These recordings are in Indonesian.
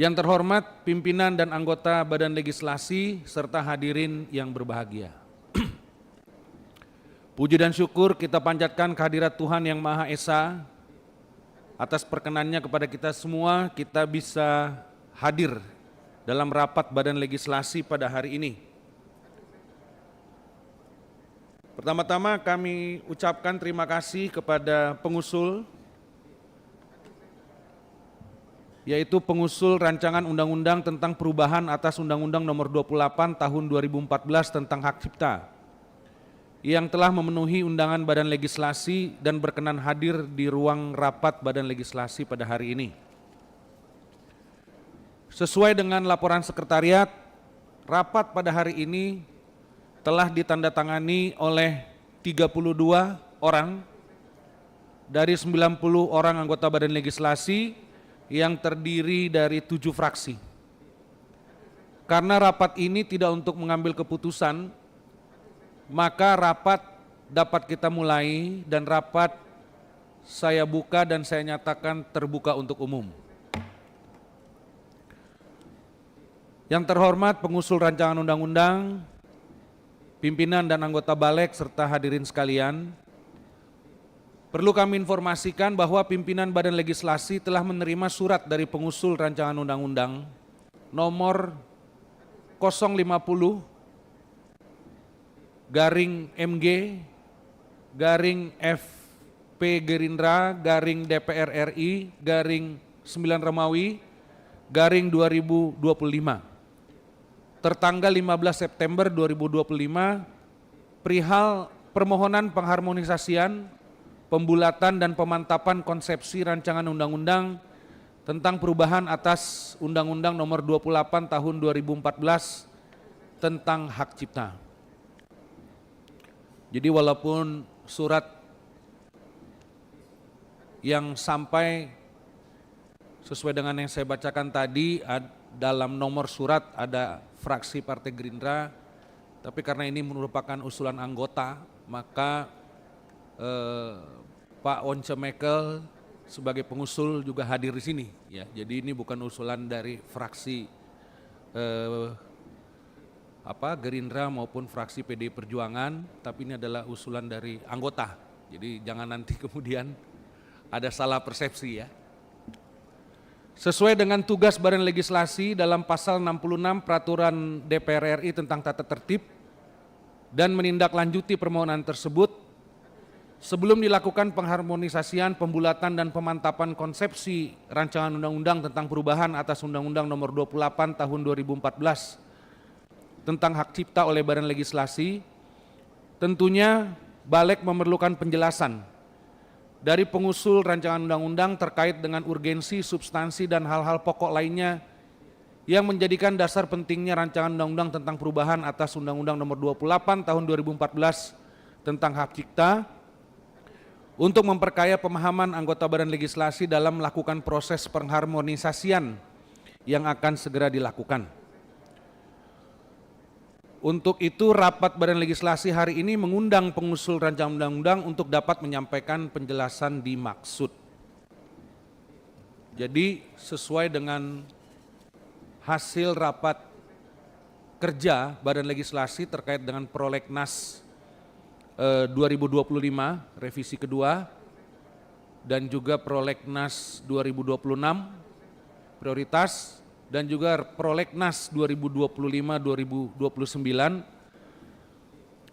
Yang terhormat pimpinan dan anggota Badan Legislasi serta hadirin yang berbahagia. Puji dan syukur kita panjatkan kehadirat Tuhan Yang Maha Esa atas perkenannya kepada kita semua, kita bisa hadir dalam rapat Badan Legislasi pada hari ini. Pertama-tama kami ucapkan terima kasih kepada pengusul, yaitu pengusul rancangan undang-undang tentang perubahan atas Undang-Undang Nomor 28 Tahun 2014 tentang Hak Cipta, yang telah memenuhi undangan Badan Legislasi dan berkenan hadir di ruang rapat Badan Legislasi pada hari ini. Sesuai dengan laporan sekretariat, rapat pada hari ini telah ditandatangani oleh 32 orang dari 90 orang anggota Badan Legislasi yang terdiri dari 7 fraksi. Karena rapat ini tidak untuk mengambil keputusan, maka rapat dapat kita mulai dan rapat saya buka dan saya nyatakan terbuka untuk umum. Yang terhormat pengusul rancangan undang-undang, pimpinan dan anggota Balek serta hadirin sekalian, perlu kami informasikan bahwa pimpinan Badan Legislasi telah menerima surat dari pengusul rancangan undang-undang nomor 050/MG/FP Gerindra/DPR RI/9 Romawi/2025 tertanggal 15 September 2025 perihal permohonan pengharmonisasian, pembulatan dan pemantapan konsepsi rancangan undang-undang tentang perubahan atas Undang-Undang Nomor 28 Tahun 2014 tentang Hak Cipta. Jadi walaupun surat yang sampai sesuai dengan yang saya bacakan tadi, dalam nomor surat ada fraksi Partai Gerindra, tapi karena ini merupakan usulan anggota, maka Pak Once Mekel sebagai pengusul juga hadir di sini. Ya, jadi ini bukan usulan dari fraksi Gerindra maupun fraksi PDI Perjuangan, tapi ini adalah usulan dari anggota. Jadi jangan nanti kemudian ada salah persepsi ya. Sesuai dengan tugas Badan Legislasi dalam pasal 66 Peraturan DPR RI tentang tata tertib dan menindaklanjuti permohonan tersebut, sebelum dilakukan pengharmonisasian, pembulatan dan pemantapan konsepsi rancangan undang-undang tentang perubahan atas Undang-Undang Nomor 28 Tahun 2014 tentang Hak Cipta oleh Badan Legislasi, tentunya Balek memerlukan penjelasan dari pengusul rancangan undang-undang terkait dengan urgensi, substansi, dan hal-hal pokok lainnya yang menjadikan dasar pentingnya rancangan undang-undang tentang perubahan atas Undang-Undang Nomor 28 Tahun 2014 tentang Hak Cipta untuk memperkaya pemahaman anggota Badan Legislasi dalam melakukan proses pengharmonisasian yang akan segera dilakukan. Untuk itu rapat Badan Legislasi hari ini mengundang pengusul rancangan undang-undang untuk dapat menyampaikan penjelasan dimaksud. Jadi sesuai dengan hasil rapat kerja Badan Legislasi terkait dengan Prolegnas 2025 revisi kedua dan juga Prolegnas 2026 prioritas dan juga Prolegnas 2025-2029,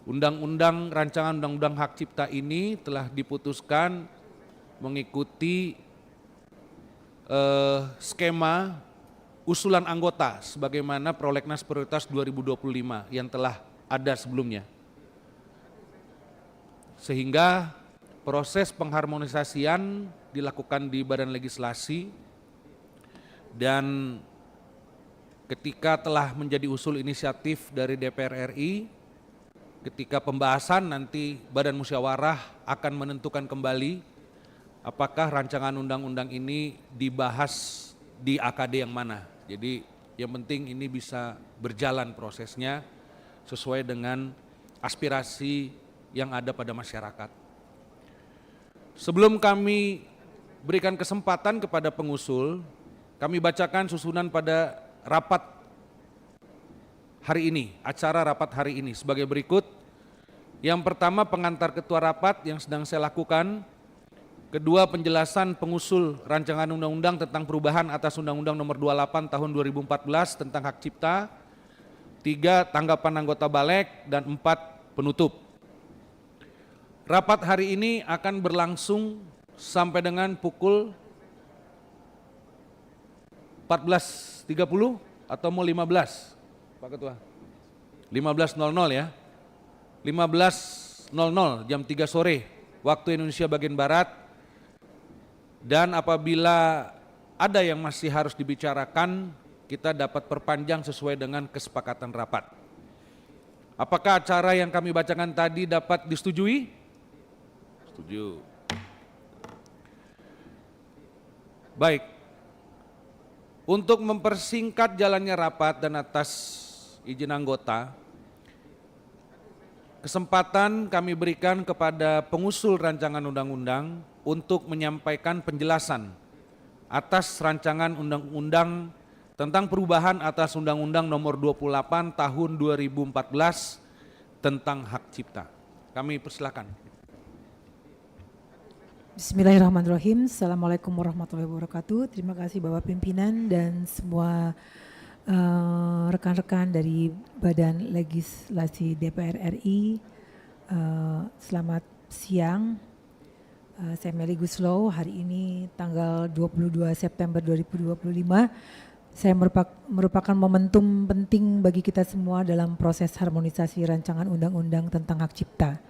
Undang-Undang Rancangan Undang-Undang Hak Cipta ini telah diputuskan mengikuti skema usulan anggota sebagaimana Prolegnas Prioritas 2025 yang telah ada sebelumnya. Sehingga proses pengharmonisasian dilakukan di Badan Legislasi dan ketika telah menjadi usul inisiatif dari DPR RI, ketika pembahasan nanti Badan Musyawarah akan menentukan kembali apakah rancangan undang-undang ini dibahas di AKD yang mana. Jadi yang penting ini bisa berjalan prosesnya sesuai dengan aspirasi yang ada pada masyarakat. Sebelum kami berikan kesempatan kepada pengusul, kami bacakan susunan pada rapat hari ini, acara rapat hari ini sebagai berikut. Yang pertama, pengantar ketua rapat yang sedang saya lakukan. Kedua, penjelasan pengusul rancangan undang-undang tentang perubahan atas Undang-Undang Nomor 28 Tahun 2014 tentang hak cipta. 3, tanggapan anggota Balek. Dan 4, penutup. Rapat hari ini akan berlangsung sampai dengan pukul 14.30 atau mau 15, Pak Ketua? 15.00 ya. 15.00 jam 3 sore waktu Indonesia bagian Barat. Dan apabila ada yang masih harus dibicarakan, kita dapat perpanjang sesuai dengan kesepakatan rapat. Apakah acara yang kami bacakan tadi dapat disetujui? Setuju. Baik. Untuk mempersingkat jalannya rapat dan atas izin anggota, kesempatan kami berikan kepada pengusul rancangan undang-undang untuk menyampaikan penjelasan atas rancangan undang-undang tentang perubahan atas Undang-Undang Nomor 28 Tahun 2014 tentang hak cipta. Kami persilakan. Bismillahirrahmanirrahim. Assalamualaikum warahmatullahi wabarakatuh. Terima kasih Bapak Pimpinan dan semua rekan-rekan dari Badan Legislasi DPR RI. Selamat siang. Saya Meli Guslow. Hari ini tanggal 22 September 2025. Saya merupakan momentum penting bagi kita semua dalam proses harmonisasi rancangan undang-undang tentang hak cipta.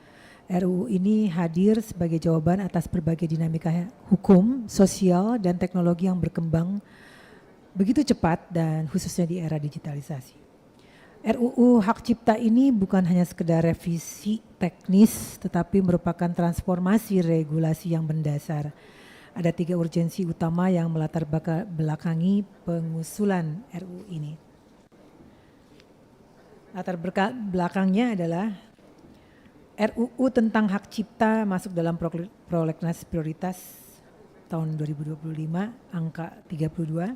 RUU ini hadir sebagai jawaban atas berbagai dinamika hukum, sosial, dan teknologi yang berkembang begitu cepat dan khususnya di era digitalisasi. RUU Hak Cipta ini bukan hanya sekedar revisi teknis, tetapi merupakan transformasi regulasi yang mendasar. Ada 3 urgensi utama yang melatar belakangi pengusulan RUU ini. Latar belakangnya adalah RUU tentang hak cipta masuk dalam prolegnas prioritas tahun 2025 angka 32.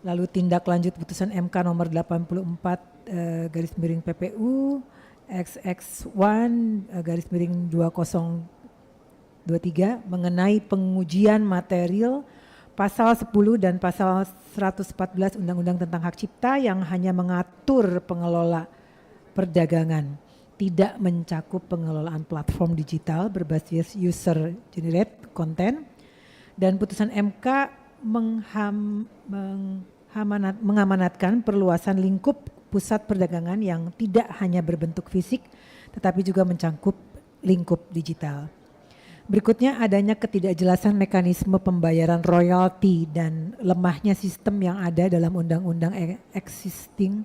Lalu tindak lanjut putusan MK nomor 84 garis miring PPU XX1 garis miring 2023 mengenai pengujian material pasal 10 dan pasal 114 Undang-Undang tentang hak cipta yang hanya mengatur pengelola perdagangan, tidak mencakup pengelolaan platform digital berbasis user generate content, dan putusan MK mengamanatkan perluasan lingkup pusat perdagangan yang tidak hanya berbentuk fisik tetapi juga mencakup lingkup digital. Berikutnya adanya ketidakjelasan mekanisme pembayaran royalti dan lemahnya sistem yang ada dalam undang-undang existing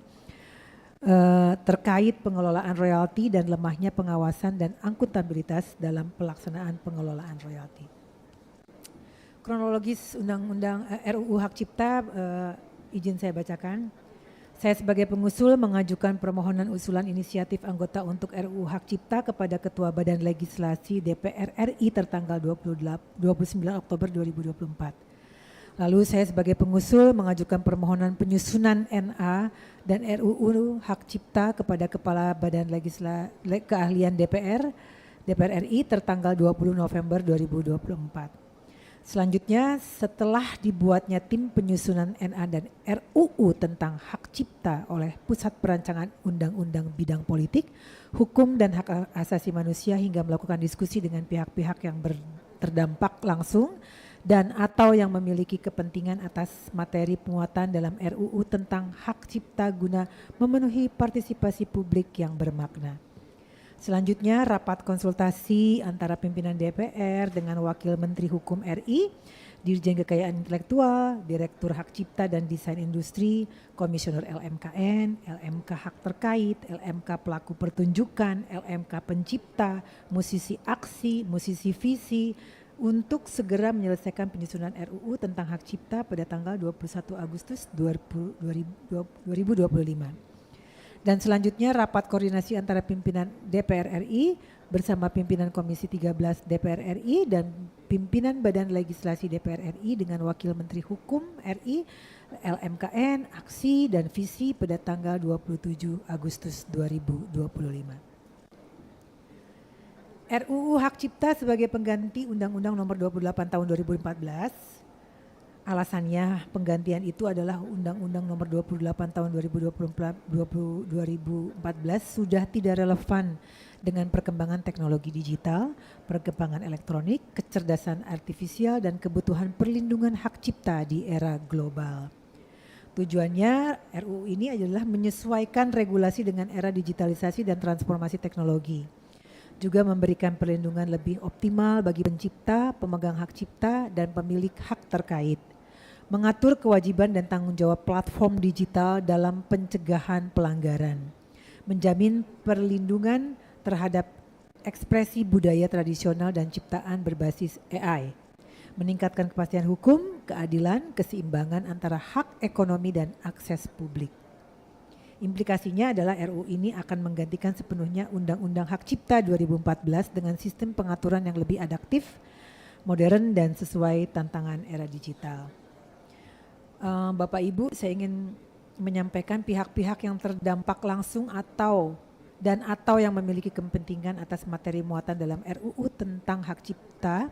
terkait pengelolaan royalti dan lemahnya pengawasan dan akuntabilitas dalam pelaksanaan pengelolaan royalti. Kronologis Undang-Undang RUU Hak Cipta izin saya bacakan. Saya sebagai pengusul mengajukan permohonan usulan inisiatif anggota untuk RUU Hak Cipta kepada Ketua Badan Legislasi DPR RI tertanggal 29 Oktober 2024. Lalu saya sebagai pengusul mengajukan permohonan penyusunan NA dan RUU Hak Cipta kepada Kepala Badan Keahlian DPR RI tertanggal 20 November 2024. Selanjutnya setelah dibuatnya tim penyusunan NA dan RUU tentang hak cipta oleh Pusat Perancangan Undang-Undang Bidang Politik, Hukum dan Hak Asasi Manusia hingga melakukan diskusi dengan pihak-pihak yang terdampak langsung dan atau yang memiliki kepentingan atas materi penguatan dalam RUU tentang hak cipta guna memenuhi partisipasi publik yang bermakna. Selanjutnya rapat konsultasi antara pimpinan DPR dengan Wakil Menteri Hukum RI, Dirjen Kekayaan Intelektual, Direktur Hak Cipta dan Desain Industri, Komisioner LMKN, LMK Hak Terkait, LMK Pelaku Pertunjukan, LMK Pencipta, Musisi Aksi, Musisi Visi, untuk segera menyelesaikan penyusunan RUU tentang hak cipta pada tanggal 21 Agustus 2025. Dan selanjutnya rapat koordinasi antara pimpinan DPR RI bersama pimpinan Komisi 13 DPR RI dan pimpinan Badan Legislasi DPR RI dengan Wakil Menteri Hukum RI, LMKN, aksi dan visi pada tanggal 27 Agustus 2025. RUU Hak Cipta sebagai pengganti Undang-Undang Nomor 28 Tahun 2014. Alasannya penggantian itu adalah Undang-Undang Nomor 28 Tahun 2014 sudah tidak relevan dengan perkembangan teknologi digital, perkembangan elektronik, kecerdasan artifisial dan kebutuhan perlindungan hak cipta di era global. Tujuannya RUU ini adalah menyesuaikan regulasi dengan era digitalisasi dan transformasi teknologi. Juga memberikan perlindungan lebih optimal bagi pencipta, pemegang hak cipta, dan pemilik hak terkait. Mengatur kewajiban dan tanggung jawab platform digital dalam pencegahan pelanggaran. Menjamin perlindungan terhadap ekspresi budaya tradisional dan ciptaan berbasis AI. Meningkatkan kepastian hukum, keadilan, keseimbangan antara hak ekonomi dan akses publik. Implikasinya adalah RUU ini akan menggantikan sepenuhnya Undang-Undang Hak Cipta 2014 dengan sistem pengaturan yang lebih adaptif, modern dan sesuai tantangan era digital. Bapak Ibu, saya ingin menyampaikan pihak-pihak yang terdampak langsung atau yang memiliki kepentingan atas materi muatan dalam RUU tentang hak cipta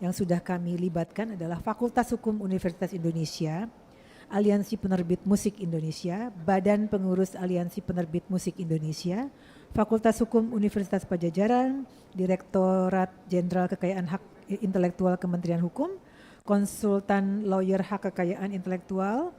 yang sudah kami libatkan adalah Fakultas Hukum Universitas Indonesia, Aliansi Penerbit Musik Indonesia, Badan Pengurus Aliansi Penerbit Musik Indonesia, Fakultas Hukum Universitas Pajajaran, Direktorat Jenderal Kekayaan Hak Intelektual Kementerian Hukum, Konsultan Lawyer Hak Kekayaan Intelektual,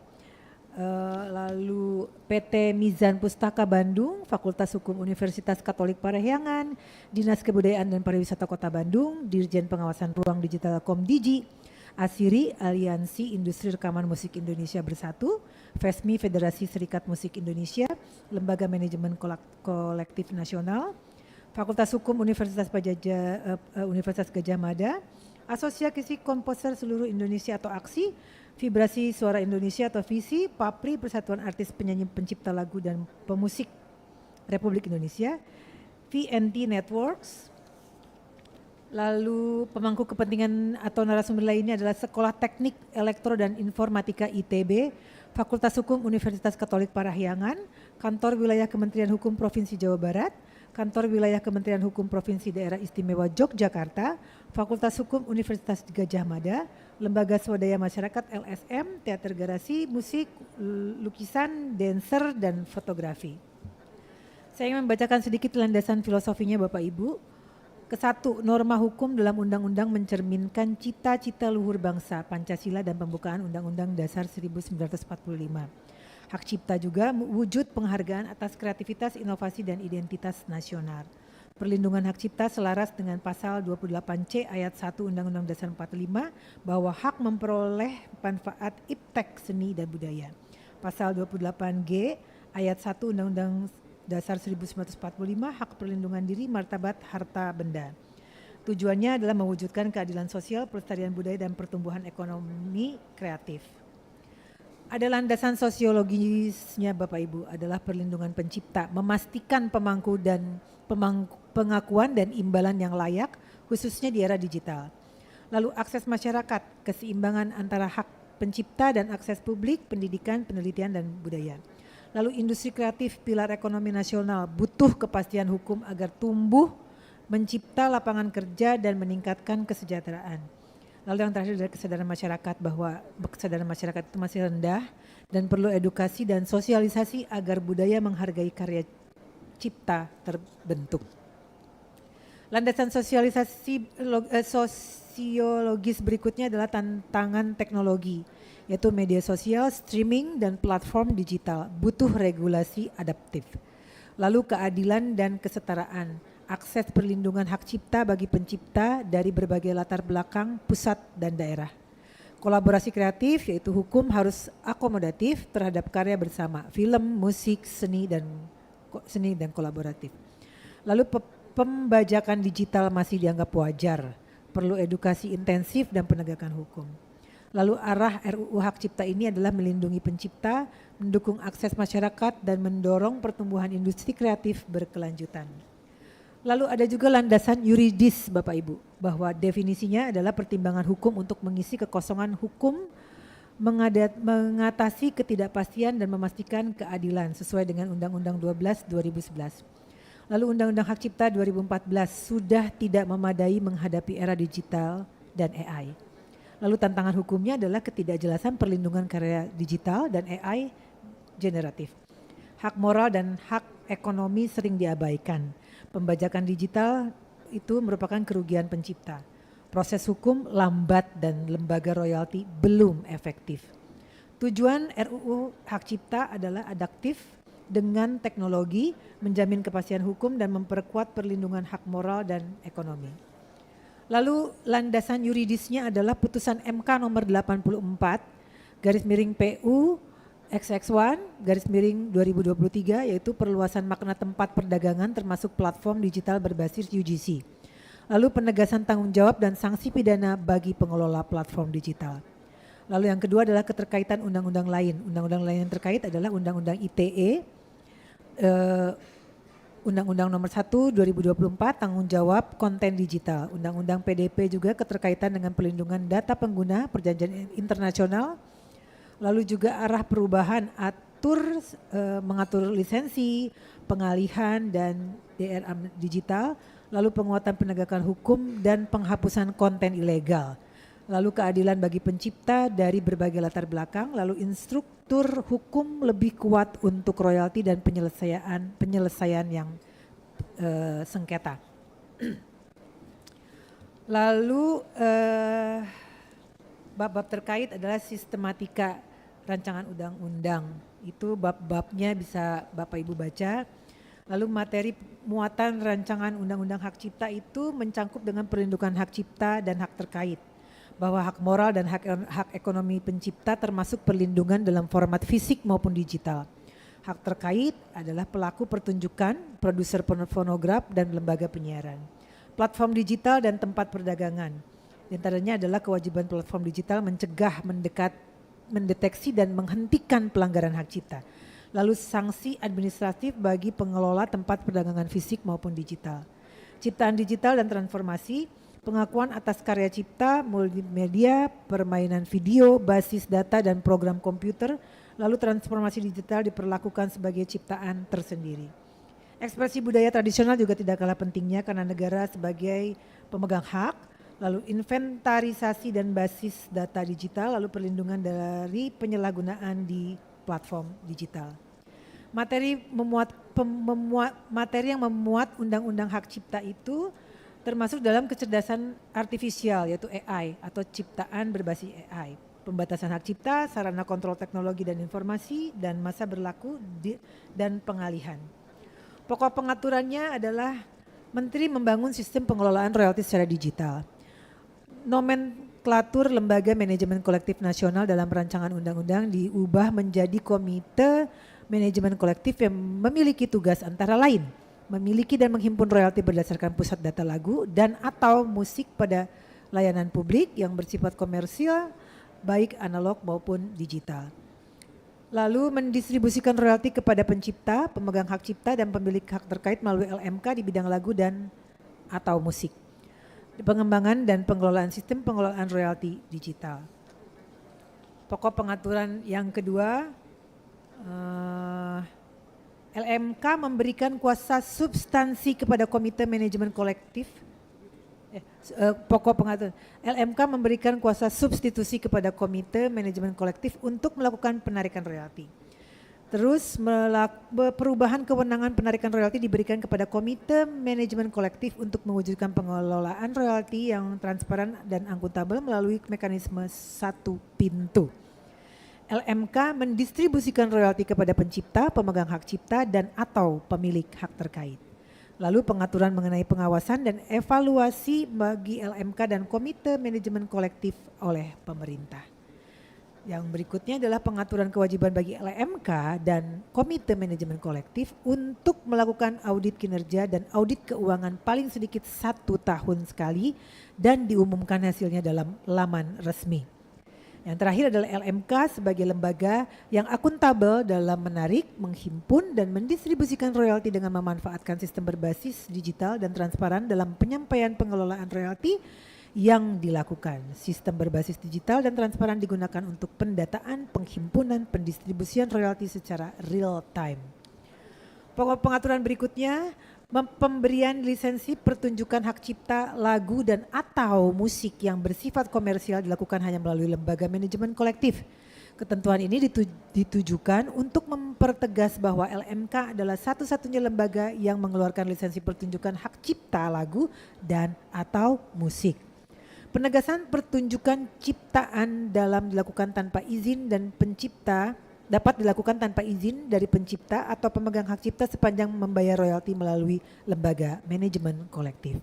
lalu PT Mizan Pustaka Bandung, Fakultas Hukum Universitas Katolik Parahyangan, Dinas Kebudayaan dan Pariwisata Kota Bandung, Dirjen Pengawasan Ruang Digital Komdigi, ASIRI, Aliansi Industri Rekaman Musik Indonesia Bersatu, FESMI, Federasi Serikat Musik Indonesia, Lembaga Manajemen Kolektif Nasional, Fakultas Hukum Universitas Universitas Gadjah Mada, Asosiasi Komposer Seluruh Indonesia atau AKSI, Vibrasi Suara Indonesia atau VISI, PAPRI, Persatuan Artis Penyanyi Pencipta Lagu dan Pemusik Republik Indonesia, VNT Networks. Lalu pemangku kepentingan atau narasumber lainnya adalah Sekolah Teknik Elektro dan Informatika ITB, Fakultas Hukum Universitas Katolik Parahyangan, Kantor Wilayah Kementerian Hukum Provinsi Jawa Barat, Kantor Wilayah Kementerian Hukum Provinsi Daerah Istimewa Yogyakarta, Fakultas Hukum Universitas Gadjah Mada, Lembaga Swadaya Masyarakat LSM, Teater Garasi, Musik, Lukisan, Dancer, dan Fotografi. Saya ingin membacakan sedikit landasan filosofinya Bapak Ibu. Kesatu, norma hukum dalam undang-undang mencerminkan cita-cita luhur bangsa, Pancasila dan pembukaan Undang-Undang Dasar 1945. Hak cipta juga wujud penghargaan atas kreativitas, inovasi dan identitas nasional. Perlindungan hak cipta selaras dengan pasal 28C ayat 1 Undang-Undang Dasar 45 bahwa hak memperoleh manfaat iptek seni dan budaya. Pasal 28G ayat 1 Undang-Undang Dasar 1945 hak perlindungan diri, martabat, harta benda. Tujuannya adalah mewujudkan keadilan sosial, pelestarian budaya dan pertumbuhan ekonomi kreatif. Ada landasan sosiologisnya Bapak Ibu adalah perlindungan pencipta, memastikan pengakuan dan imbalan yang layak khususnya di era digital. Lalu akses masyarakat, keseimbangan antara hak pencipta dan akses publik, pendidikan, penelitian dan budaya. Lalu industri kreatif, pilar ekonomi nasional, butuh kepastian hukum agar tumbuh, mencipta lapangan kerja dan meningkatkan kesejahteraan. Lalu yang terakhir adalah kesadaran masyarakat bahwa kesadaran masyarakat itu masih rendah dan perlu edukasi dan sosialisasi agar budaya menghargai karya cipta terbentuk. Landasan sosiologis berikutnya adalah tantangan teknologi, yaitu media sosial, streaming, dan platform digital, butuh regulasi adaptif. Lalu keadilan dan kesetaraan, akses perlindungan hak cipta bagi pencipta dari berbagai latar belakang, pusat, dan daerah. Kolaborasi kreatif, yaitu hukum harus akomodatif terhadap karya bersama, film, musik, seni dan kolaboratif. Lalu pembajakan digital masih dianggap wajar, perlu edukasi intensif dan penegakan hukum. Lalu arah RUU Hak Cipta ini adalah melindungi pencipta, mendukung akses masyarakat, dan mendorong pertumbuhan industri kreatif berkelanjutan. Lalu ada juga landasan yuridis Bapak Ibu, bahwa definisinya adalah pertimbangan hukum untuk mengisi kekosongan hukum, mengatasi ketidakpastian dan memastikan keadilan sesuai dengan Undang-Undang 12 2011. Lalu Undang-Undang Hak Cipta 2014 sudah tidak memadai menghadapi era digital dan AI. Lalu tantangan hukumnya adalah ketidakjelasan perlindungan karya digital dan AI generatif. Hak moral dan hak ekonomi sering diabaikan. Pembajakan digital itu merupakan kerugian pencipta. Proses hukum lambat dan lembaga royalti belum efektif. Tujuan RUU Hak Cipta adalah adaptif dengan teknologi, menjamin kepastian hukum dan memperkuat perlindungan hak moral dan ekonomi. Lalu landasan yuridisnya adalah putusan MK nomor 84 garis miring PU XX1 garis miring 2023, yaitu perluasan makna tempat perdagangan termasuk platform digital berbasis UGC. Lalu penegasan tanggung jawab dan sanksi pidana bagi pengelola platform digital. Lalu yang kedua adalah keterkaitan undang-undang lain. Undang-undang lain yang terkait adalah Undang-Undang ITE, Undang-Undang nomor 1 2024 tanggung jawab konten digital. Undang-Undang PDP juga keterkaitan dengan perlindungan data pengguna perjanjian internasional. Lalu juga arah perubahan mengatur lisensi, pengalihan dan DRM digital. Lalu penguatan penegakan hukum dan penghapusan konten ilegal. Lalu keadilan bagi pencipta dari berbagai latar belakang. Lalu instruktur hukum lebih kuat untuk royalti dan penyelesaian yang sengketa. Lalu bab-bab terkait adalah sistematika rancangan undang-undang. Itu bab-babnya bisa Bapak Ibu baca. Lalu materi muatan rancangan undang-undang hak cipta itu mencangkup dengan perlindungan hak cipta dan hak terkait. Bahwa hak moral dan hak ekonomi pencipta termasuk perlindungan dalam format fisik maupun digital. Hak terkait adalah pelaku pertunjukan, produser fonograf dan lembaga penyiaran. Platform digital dan tempat perdagangan. Di antaranya adalah kewajiban platform digital mencegah, mendeteksi dan menghentikan pelanggaran hak cipta. Lalu sanksi administratif bagi pengelola tempat perdagangan fisik maupun digital. Ciptaan digital dan transformasi, pengakuan atas karya cipta, multimedia, permainan video, basis data dan program komputer, lalu transformasi digital diperlakukan sebagai ciptaan tersendiri. Ekspresi budaya tradisional juga tidak kalah pentingnya karena negara sebagai pemegang hak, lalu inventarisasi dan basis data digital, lalu perlindungan dari penyalahgunaan di platform digital. Materi yang memuat undang-undang hak cipta itu termasuk dalam kecerdasan artifisial yaitu AI atau ciptaan berbasis AI. Pembatasan hak cipta, sarana kontrol teknologi dan informasi, dan masa berlaku dan pengalihan. Pokok pengaturannya adalah Menteri membangun sistem pengelolaan royalti secara digital. Nomenklatur Lembaga Manajemen Kolektif Nasional dalam rancangan undang-undang diubah menjadi Komite Manajemen Kolektif yang memiliki tugas antara lain memiliki dan menghimpun royalti berdasarkan pusat data lagu dan atau musik pada layanan publik yang bersifat komersial baik analog maupun digital. Lalu mendistribusikan royalti kepada pencipta, pemegang hak cipta dan pemilik hak terkait melalui LMK di bidang lagu dan atau musik. Pengembangan dan pengelolaan sistem pengelolaan royalti digital. Pokok pengaturan yang kedua, LMK memberikan kuasa substansi kepada Komite Manajemen Kolektif. Pokok pengaturan, LMK memberikan kuasa substitusi kepada Komite Manajemen Kolektif untuk melakukan penarikan royalti. Terus perubahan kewenangan penarikan royalti diberikan kepada Komite Manajemen Kolektif untuk mewujudkan pengelolaan royalti yang transparan dan akuntabel melalui mekanisme satu pintu. LMK mendistribusikan royalti kepada pencipta, pemegang hak cipta dan atau pemilik hak terkait. Lalu pengaturan mengenai pengawasan dan evaluasi bagi LMK dan Komite Manajemen Kolektif oleh pemerintah. Yang berikutnya adalah pengaturan kewajiban bagi LMK dan Komite Manajemen Kolektif untuk melakukan audit kinerja dan audit keuangan paling sedikit 1 tahun sekali dan diumumkan hasilnya dalam laman resmi. Yang terakhir adalah LMK sebagai lembaga yang akuntabel dalam menarik, menghimpun, dan mendistribusikan royalti dengan memanfaatkan sistem berbasis digital dan transparan dalam penyampaian pengelolaan royalti yang dilakukan. Sistem berbasis digital dan transparan digunakan untuk pendataan, penghimpunan, pendistribusian royalti secara real time. Pengaturan berikutnya, pemberian lisensi pertunjukan hak cipta lagu dan atau musik yang bersifat komersial dilakukan hanya melalui lembaga manajemen kolektif. Ketentuan ini ditujukan untuk mempertegas bahwa LMK adalah satu-satunya lembaga yang mengeluarkan lisensi pertunjukan hak cipta lagu dan atau musik. Penegasan pertunjukan ciptaan dalam dilakukan tanpa izin dan pencipta dapat dilakukan tanpa izin dari pencipta atau pemegang hak cipta sepanjang membayar royalti melalui lembaga manajemen kolektif.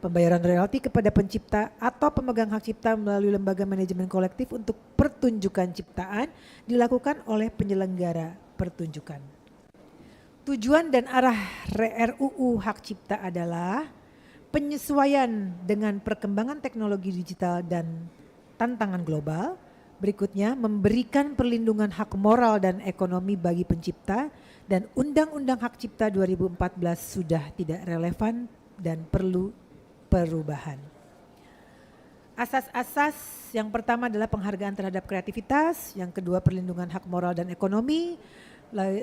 Pembayaran royalti kepada pencipta atau pemegang hak cipta melalui lembaga manajemen kolektif untuk pertunjukan ciptaan dilakukan oleh penyelenggara pertunjukan. Tujuan dan arah RUU Hak Cipta adalah penyesuaian dengan perkembangan teknologi digital dan tantangan global. Berikutnya, memberikan perlindungan hak moral dan ekonomi bagi pencipta, dan Undang-Undang Hak Cipta 2014 sudah tidak relevan dan perlu perubahan. Asas-asas yang pertama adalah penghargaan terhadap kreativitas, yang kedua perlindungan hak moral dan ekonomi,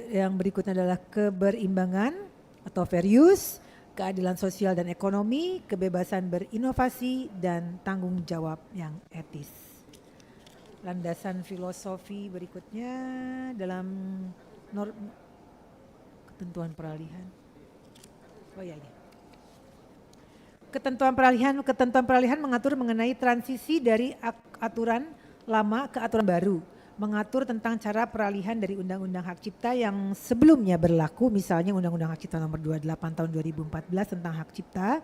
yang berikutnya adalah keberimbangan atau fair use, keadilan sosial dan ekonomi, kebebasan berinovasi, dan tanggung jawab yang etis. Landasan filosofi berikutnya dalam ketentuan peralihan. Oh ya, ya. Ketentuan peralihan mengatur mengenai transisi dari aturan lama ke aturan baru, mengatur tentang cara peralihan dari Undang-Undang Hak Cipta yang sebelumnya berlaku, misalnya Undang-Undang Hak Cipta nomor 28 tahun 2014 tentang hak cipta,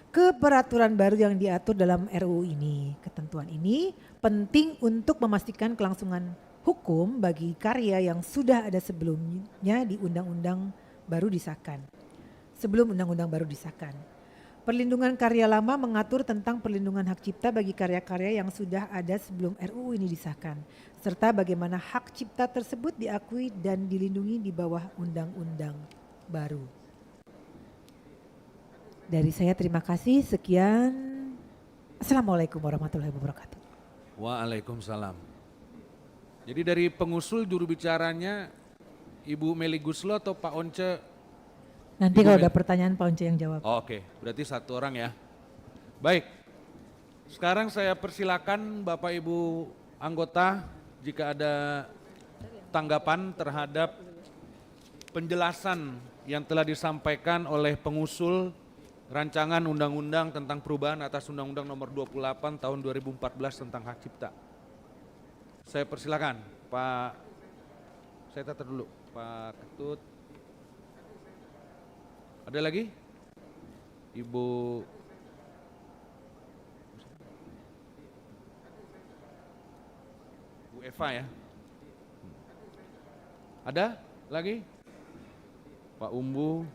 ke peraturan baru yang diatur dalam RUU ini. Ketentuan ini penting untuk memastikan kelangsungan hukum bagi karya yang sudah ada sebelumnya di undang-undang baru disahkan. Sebelum undang-undang baru disahkan. Perlindungan karya lama mengatur tentang perlindungan hak cipta bagi karya-karya yang sudah ada sebelum RUU ini disahkan, serta bagaimana hak cipta tersebut diakui dan dilindungi di bawah undang-undang baru. Dari saya terima kasih, sekian. Assalamualaikum warahmatullahi wabarakatuh. Waalaikumsalam. Jadi dari pengusul juru bicaranya Ibu Meli Guslo atau Pak Once? Nanti kalau ada pertanyaan Pak Once yang jawab. Oh, oke, berarti satu orang ya. Baik, sekarang saya persilakan Bapak Ibu anggota jika ada tanggapan terhadap penjelasan yang telah disampaikan oleh pengusul rancangan undang-undang tentang perubahan atas Undang-Undang nomor 28 tahun 2014 tentang hak cipta. Saya persilakan Pak, saya tata dulu, Pak Ketut. Ada lagi? Ibu Bu Eva ya? Ada lagi? Pak Umbu?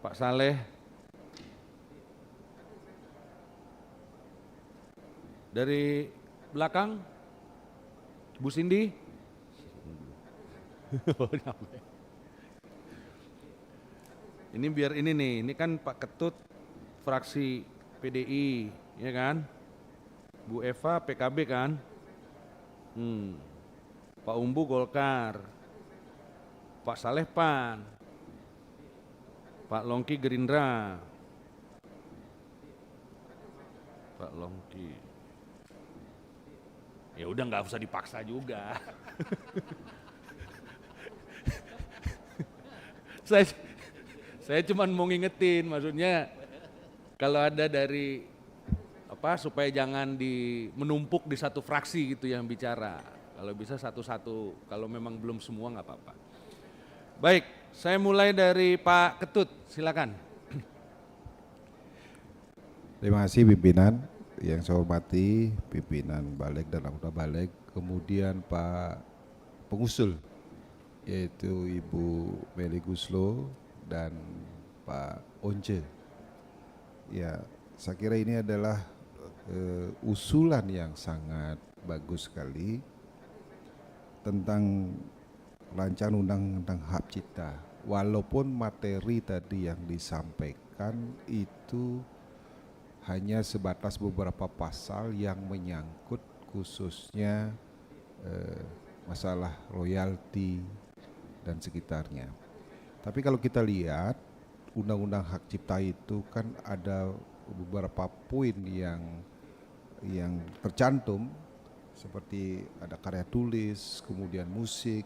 Pak Saleh, dari belakang, Bu Cindy. Ini biar ini nih, ini kan Pak Ketut fraksi PDI, ya kan? Bu Eva PKB kan? Pak Umbu Golkar, Pak Saleh PAN. Pak Longki Gerindra. Pak Longki. Ya udah nggak usah dipaksa juga. saya cuma mau ngingetin, maksudnya kalau ada dari apa supaya jangan menumpuk di satu fraksi gitu yang bicara. Kalau bisa satu-satu, kalau memang belum semua nggak apa-apa. Baik, saya mulai dari Pak Ketut, silakan. Terima kasih pimpinan, yang saya hormati pimpinan Balik dan anggota Balik, kemudian Pak pengusul yaitu Ibu Meli Guslo dan Pak Once. Ya, saya kira ini adalah usulan yang sangat bagus sekali tentang rancangan undang-undang hak cipta. Walaupun materi tadi yang disampaikan itu hanya sebatas beberapa pasal yang menyangkut khususnya masalah royalti dan sekitarnya. Tapi kalau kita lihat undang-undang hak cipta itu kan ada beberapa poin yang tercantum seperti ada karya tulis, kemudian musik,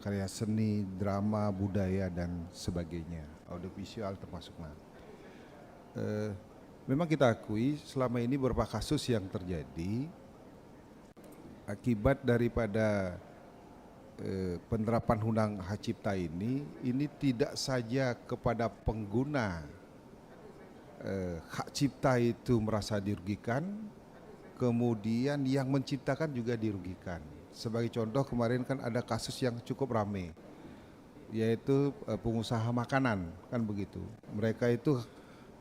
karya seni, drama, budaya dan sebagainya, audiovisual termasuknya. Memang kita akui selama ini beberapa kasus yang terjadi akibat daripada penerapan undang hak cipta ini tidak saja kepada pengguna hak cipta itu merasa dirugikan, kemudian yang menciptakan juga dirugikan. Sebagai contoh kemarin kan ada kasus yang cukup ramai, yaitu pengusaha makanan kan begitu. Mereka itu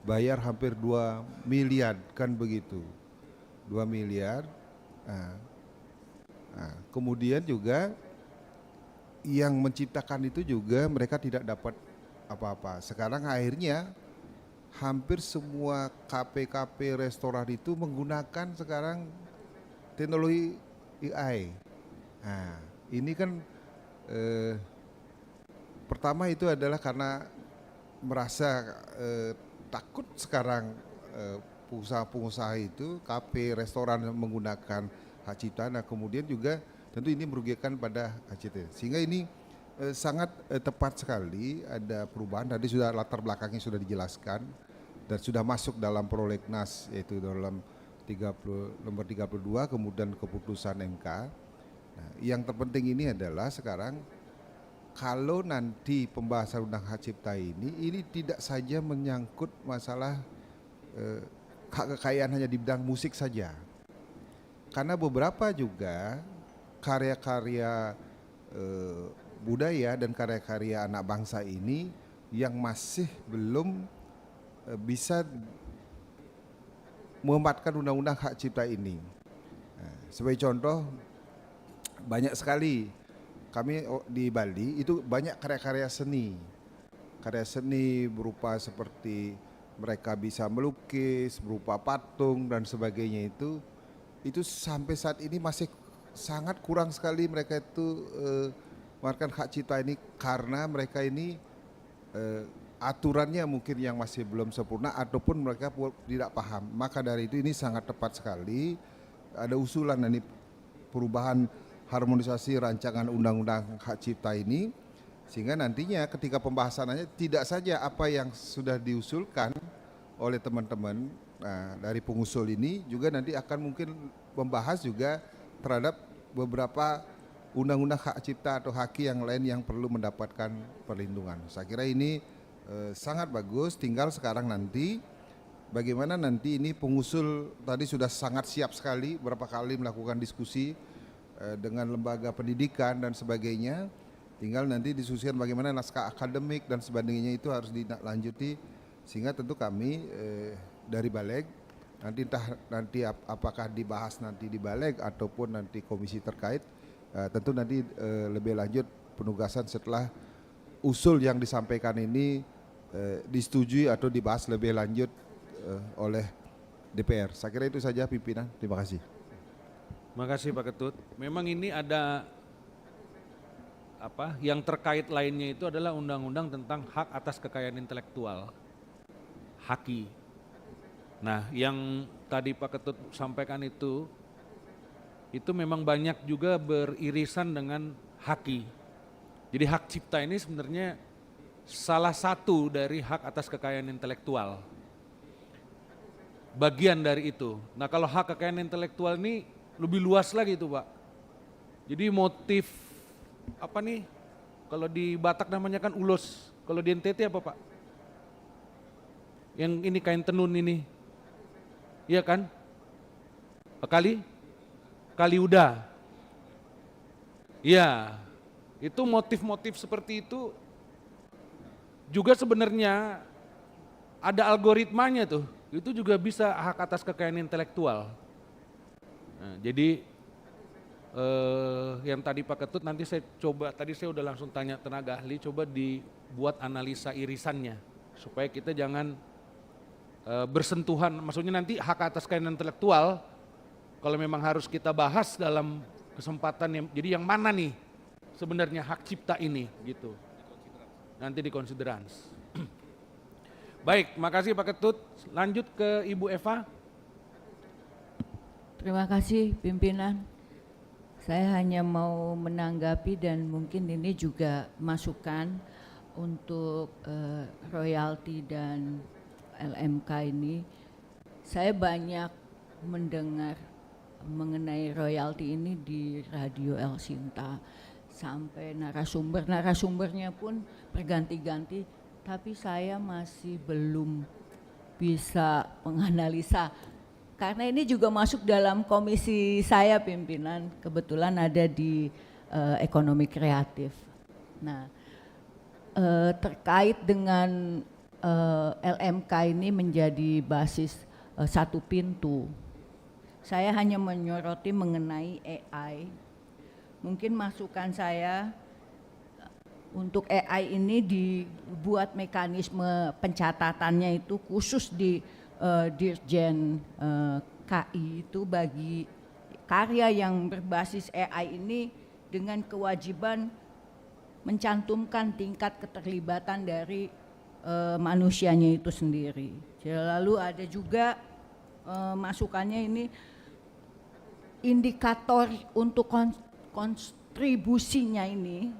bayar hampir 2 miliar kan begitu, 2 miliar. Kemudian juga yang menciptakan itu juga mereka tidak dapat apa-apa. Sekarang akhirnya hampir semua kafe-kafe restoran itu menggunakan sekarang teknologi AI. Nah, ini kan pertama itu adalah karena merasa takut sekarang pengusaha-pengusaha itu kafe restoran menggunakan hak cipta. Nah kemudian juga tentu ini merugikan pada hak cipta, sehingga ini sangat tepat sekali ada perubahan. Tadi sudah latar belakangnya sudah dijelaskan dan sudah masuk dalam prolegnas, yaitu dalam nomor 32 kemudian keputusan MK. Nah, yang terpenting ini adalah sekarang kalau nanti pembahasan undang hak cipta ini tidak saja menyangkut masalah hak kekayaan hanya di bidang musik saja, karena beberapa juga karya-karya budaya dan karya-karya anak bangsa ini yang masih belum bisa memanfaatkan undang-undang hak cipta ini. Nah, sebagai contoh, banyak sekali kami di Bali itu banyak karya-karya seni. Karya seni berupa seperti mereka bisa melukis, berupa patung dan sebagainya itu sampai saat ini masih sangat kurang sekali mereka itu memanfaatkan hak cipta ini, karena mereka ini aturannya mungkin yang masih belum sempurna ataupun mereka tidak paham. Maka dari itu ini sangat tepat sekali ada usulan ini perubahan harmonisasi rancangan undang-undang hak cipta ini, sehingga nantinya ketika pembahasannya tidak saja apa yang sudah diusulkan oleh teman-teman dari pengusul ini, juga nanti akan mungkin membahas juga terhadap beberapa undang-undang hak cipta atau haki yang lain yang perlu mendapatkan perlindungan. Saya kira ini sangat bagus. Tinggal sekarang nanti bagaimana nanti ini pengusul tadi sudah sangat siap sekali berapa kali melakukan diskusi dengan lembaga pendidikan dan sebagainya. Tinggal nanti diskusikan bagaimana naskah akademik dan sebagainya itu harus ditindaklanjuti, sehingga tentu kami dari Baleg nanti apakah dibahas nanti di Baleg ataupun nanti komisi terkait, tentu nanti lebih lanjut penugasan setelah usul yang disampaikan ini disetujui atau dibahas lebih lanjut oleh DPR. Saya kira itu saja pimpinan. Terima kasih. Terima kasih Pak Ketut. Memang ini ada yang terkait lainnya itu adalah undang-undang tentang hak atas kekayaan intelektual, HAKI. Nah, yang tadi Pak Ketut sampaikan itu memang banyak juga beririsan dengan HAKI. Jadi hak cipta ini sebenarnya salah satu dari hak atas kekayaan intelektual. Bagian dari itu. Nah, kalau hak kekayaan intelektual ini lebih luas lagi itu Pak. Jadi motif kalau di Batak namanya kan ulos, kalau di NTT apa Pak? Yang ini kain tenun ini, iya kan? Kaliuda. Iya, itu motif-motif seperti itu juga sebenarnya ada algoritmanya tuh, itu juga bisa hak atas kekayaan intelektual. Nah, jadi yang tadi Pak Ketut nanti saya coba, tadi saya udah langsung tanya tenaga ahli, coba dibuat analisa irisannya supaya kita jangan bersentuhan, maksudnya nanti hak atas kekayaan intelektual kalau memang harus kita bahas dalam kesempatan yang, jadi yang mana nih sebenarnya hak cipta ini gitu. Nanti dikonsiderans. Baik, makasih Pak Ketut. Lanjut ke Ibu Eva. Terima kasih pimpinan. Saya hanya mau menanggapi dan mungkin ini juga masukan untuk royalti dan LMK ini. Saya banyak mendengar mengenai royalti ini di Radio El Sinta, sampai narasumbernya pun berganti-ganti, tapi saya masih belum bisa menganalisa. Karena ini juga masuk dalam komisi saya pimpinan, kebetulan ada di ekonomi kreatif. Nah, terkait dengan LMK ini menjadi basis satu pintu, saya hanya menyoroti mengenai AI. Mungkin masukan saya untuk AI ini dibuat mekanisme pencatatannya itu khusus di Dirjen KI itu bagi karya yang berbasis AI ini dengan kewajiban mencantumkan tingkat keterlibatan dari manusianya itu sendiri. Lalu ada juga masukannya ini indikator untuk kontribusinya ini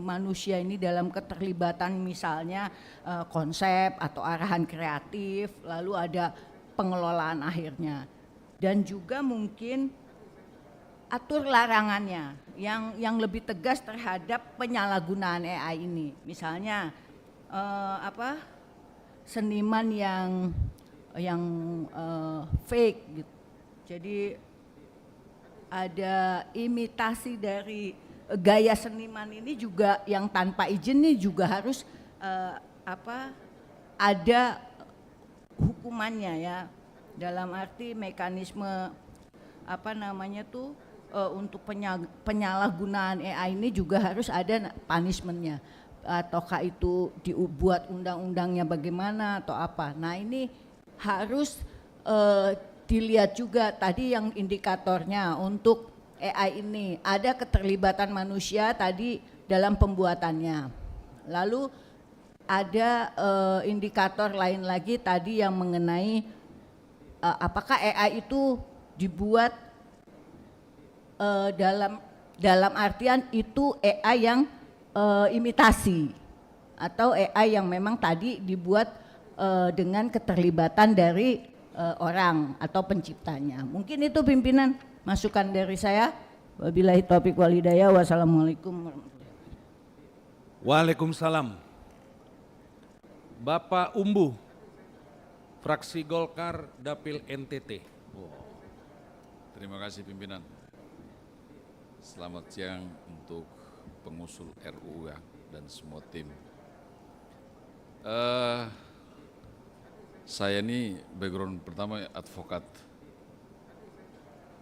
manusia ini dalam keterlibatan, misalnya konsep atau arahan kreatif, lalu ada pengelolaan akhirnya, dan juga mungkin atur larangannya yang lebih tegas terhadap penyalahgunaan AI ini, misalnya seniman yang fake gitu. Jadi ada imitasi dari gaya seniman ini juga yang tanpa izin ini juga harus ada hukumannya ya, dalam arti mekanisme untuk penyalahgunaan AI ini juga harus ada punishmentnya, ataukah itu dibuat undang-undangnya bagaimana atau apa. Nah ini harus dilihat juga tadi yang indikatornya untuk AI ini, ada keterlibatan manusia tadi dalam pembuatannya. Lalu ada indikator lain lagi tadi yang mengenai apakah AI itu dibuat dalam artian itu AI yang imitasi atau AI yang memang tadi dibuat dengan keterlibatan dari orang atau penciptanya. Mungkin itu pimpinan masukan dari saya. Wabillahi taufiq wal hidayah. Wassalamualaikum warahmatullahi wabarakatuh. Waalaikumsalam. Bapak Umbu, fraksi Golkar Dapil NTT. Terima kasih pimpinan. Selamat siang untuk pengusul RUU dan semua tim. Saya ini background pertama advokat,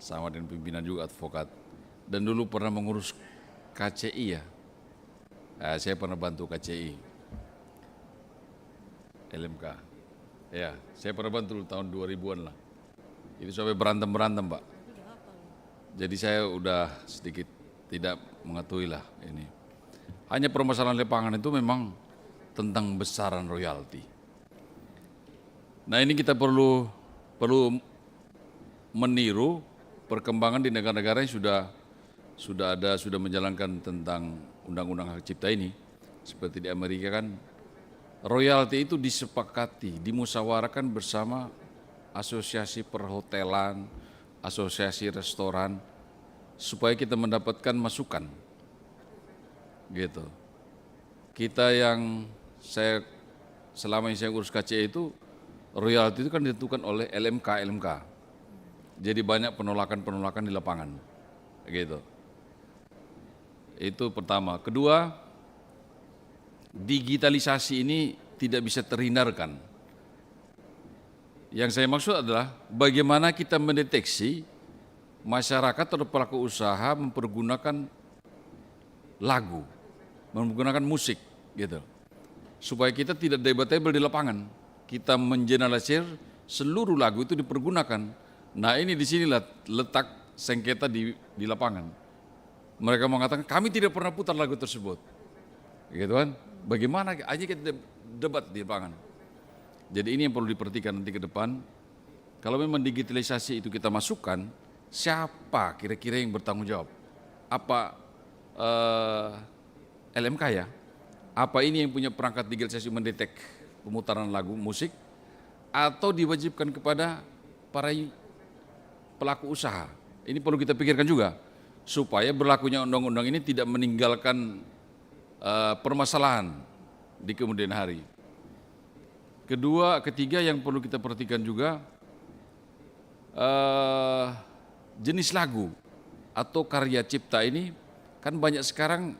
sama dengan pimpinan juga advokat, dan dulu pernah mengurus KCI ya. Saya pernah bantu KCI, LMK. Ya, saya pernah bantu tahun 2000-an lah. Itu sampai berantem Pak. Jadi saya udah sedikit tidak mengetahui lah ini. Hanya permasalahan lapangan itu memang tentang besaran royalti. Nah ini kita perlu meniru perkembangan di negara-negara yang sudah menjalankan tentang undang-undang hak cipta ini. Seperti di Amerika kan, royalti itu disepakati, dimusyawarahkan bersama asosiasi perhotelan, asosiasi restoran, supaya kita mendapatkan masukan. Gitu. Kita selama yang saya urus KCI itu, royalti itu kan ditentukan oleh LMK. Jadi banyak penolakan di lapangan. Gitu. Itu pertama. Kedua, digitalisasi ini tidak bisa terhindarkan. Yang saya maksud adalah bagaimana kita mendeteksi masyarakat atau pelaku usaha mempergunakan lagu, menggunakan musik gitu. Supaya kita tidak debatable di lapangan. Kita mengeneralisir seluruh lagu itu dipergunakan. Nah ini disinilah letak sengketa di lapangan. Mereka mengatakan kami tidak pernah putar lagu tersebut. Gitu kan? Bagaimana aja kita debat di lapangan. Jadi ini yang perlu diperhatikan nanti ke depan. Kalau memang digitalisasi itu kita masukkan, siapa kira-kira yang bertanggung jawab? Apa LMK ya? Apa ini yang punya perangkat digitalisasi mendetek pemutaran lagu musik? Atau diwajibkan kepada para pelaku usaha? Ini perlu kita pikirkan juga. Supaya berlakunya undang-undang ini tidak meninggalkan permasalahan di kemudian hari. Ketiga yang perlu kita perhatikan juga jenis lagu atau karya cipta ini kan banyak sekarang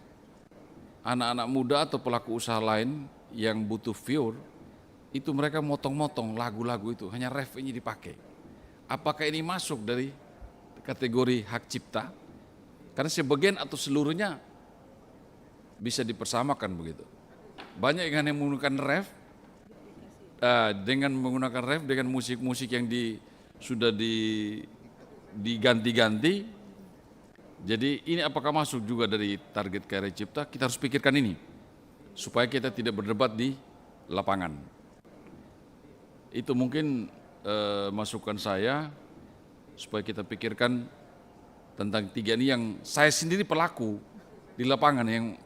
anak-anak muda atau pelaku usaha lain yang butuh viewer itu mereka motong-motong lagu-lagu itu hanya ref ini dipakai. Apakah ini masuk dari kategori hak cipta? Karena sebagian atau seluruhnya bisa dipersamakan begitu. Banyak yang menggunakan ref dengan menggunakan ref dengan musik-musik yang sudah diganti-ganti. Jadi ini apakah masuk juga dari target karya cipta? Kita harus pikirkan ini supaya kita tidak berdebat di lapangan. Itu mungkin masukan saya supaya kita pikirkan tentang tiga ini yang saya sendiri pelaku di lapangan yang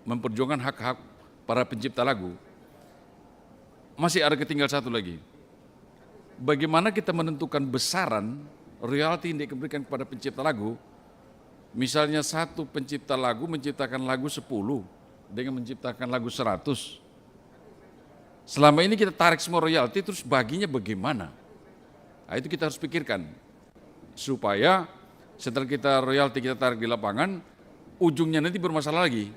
memperjuangkan hak-hak para pencipta lagu. Masih ada ketinggal satu lagi. Bagaimana kita menentukan besaran royalti yang diberikan kepada pencipta lagu? Misalnya satu pencipta lagu menciptakan lagu 10 dengan menciptakan lagu 100. Selama ini kita tarik semua royalti terus baginya bagaimana? Nah, itu kita harus pikirkan. Supaya setelah kita royalti kita tarik di lapangan, ujungnya nanti bermasalah lagi.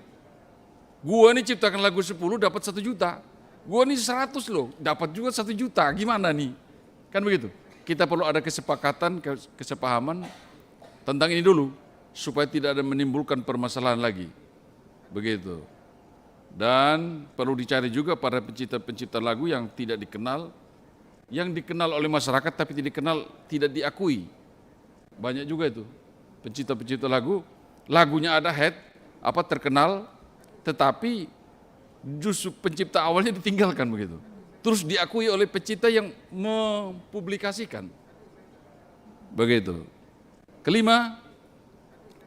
Gua nih ciptakan lagu 10 dapat 1 juta. Gua nih 100 loh, dapat juga 1 juta. Gimana nih? Kan begitu. Kita perlu ada kesepakatan, kesepahaman tentang ini dulu supaya tidak ada menimbulkan permasalahan lagi. Begitu. Dan perlu dicari juga para pencipta-pencipta lagu yang tidak dikenal, yang dikenal oleh masyarakat tapi tidak diakui. Banyak juga itu. Pencipta-pencipta lagu, lagunya ada terkenal, tetapi justru pencipta awalnya ditinggalkan begitu. Terus diakui oleh pencipta yang mempublikasikan. Begitu. Kelima,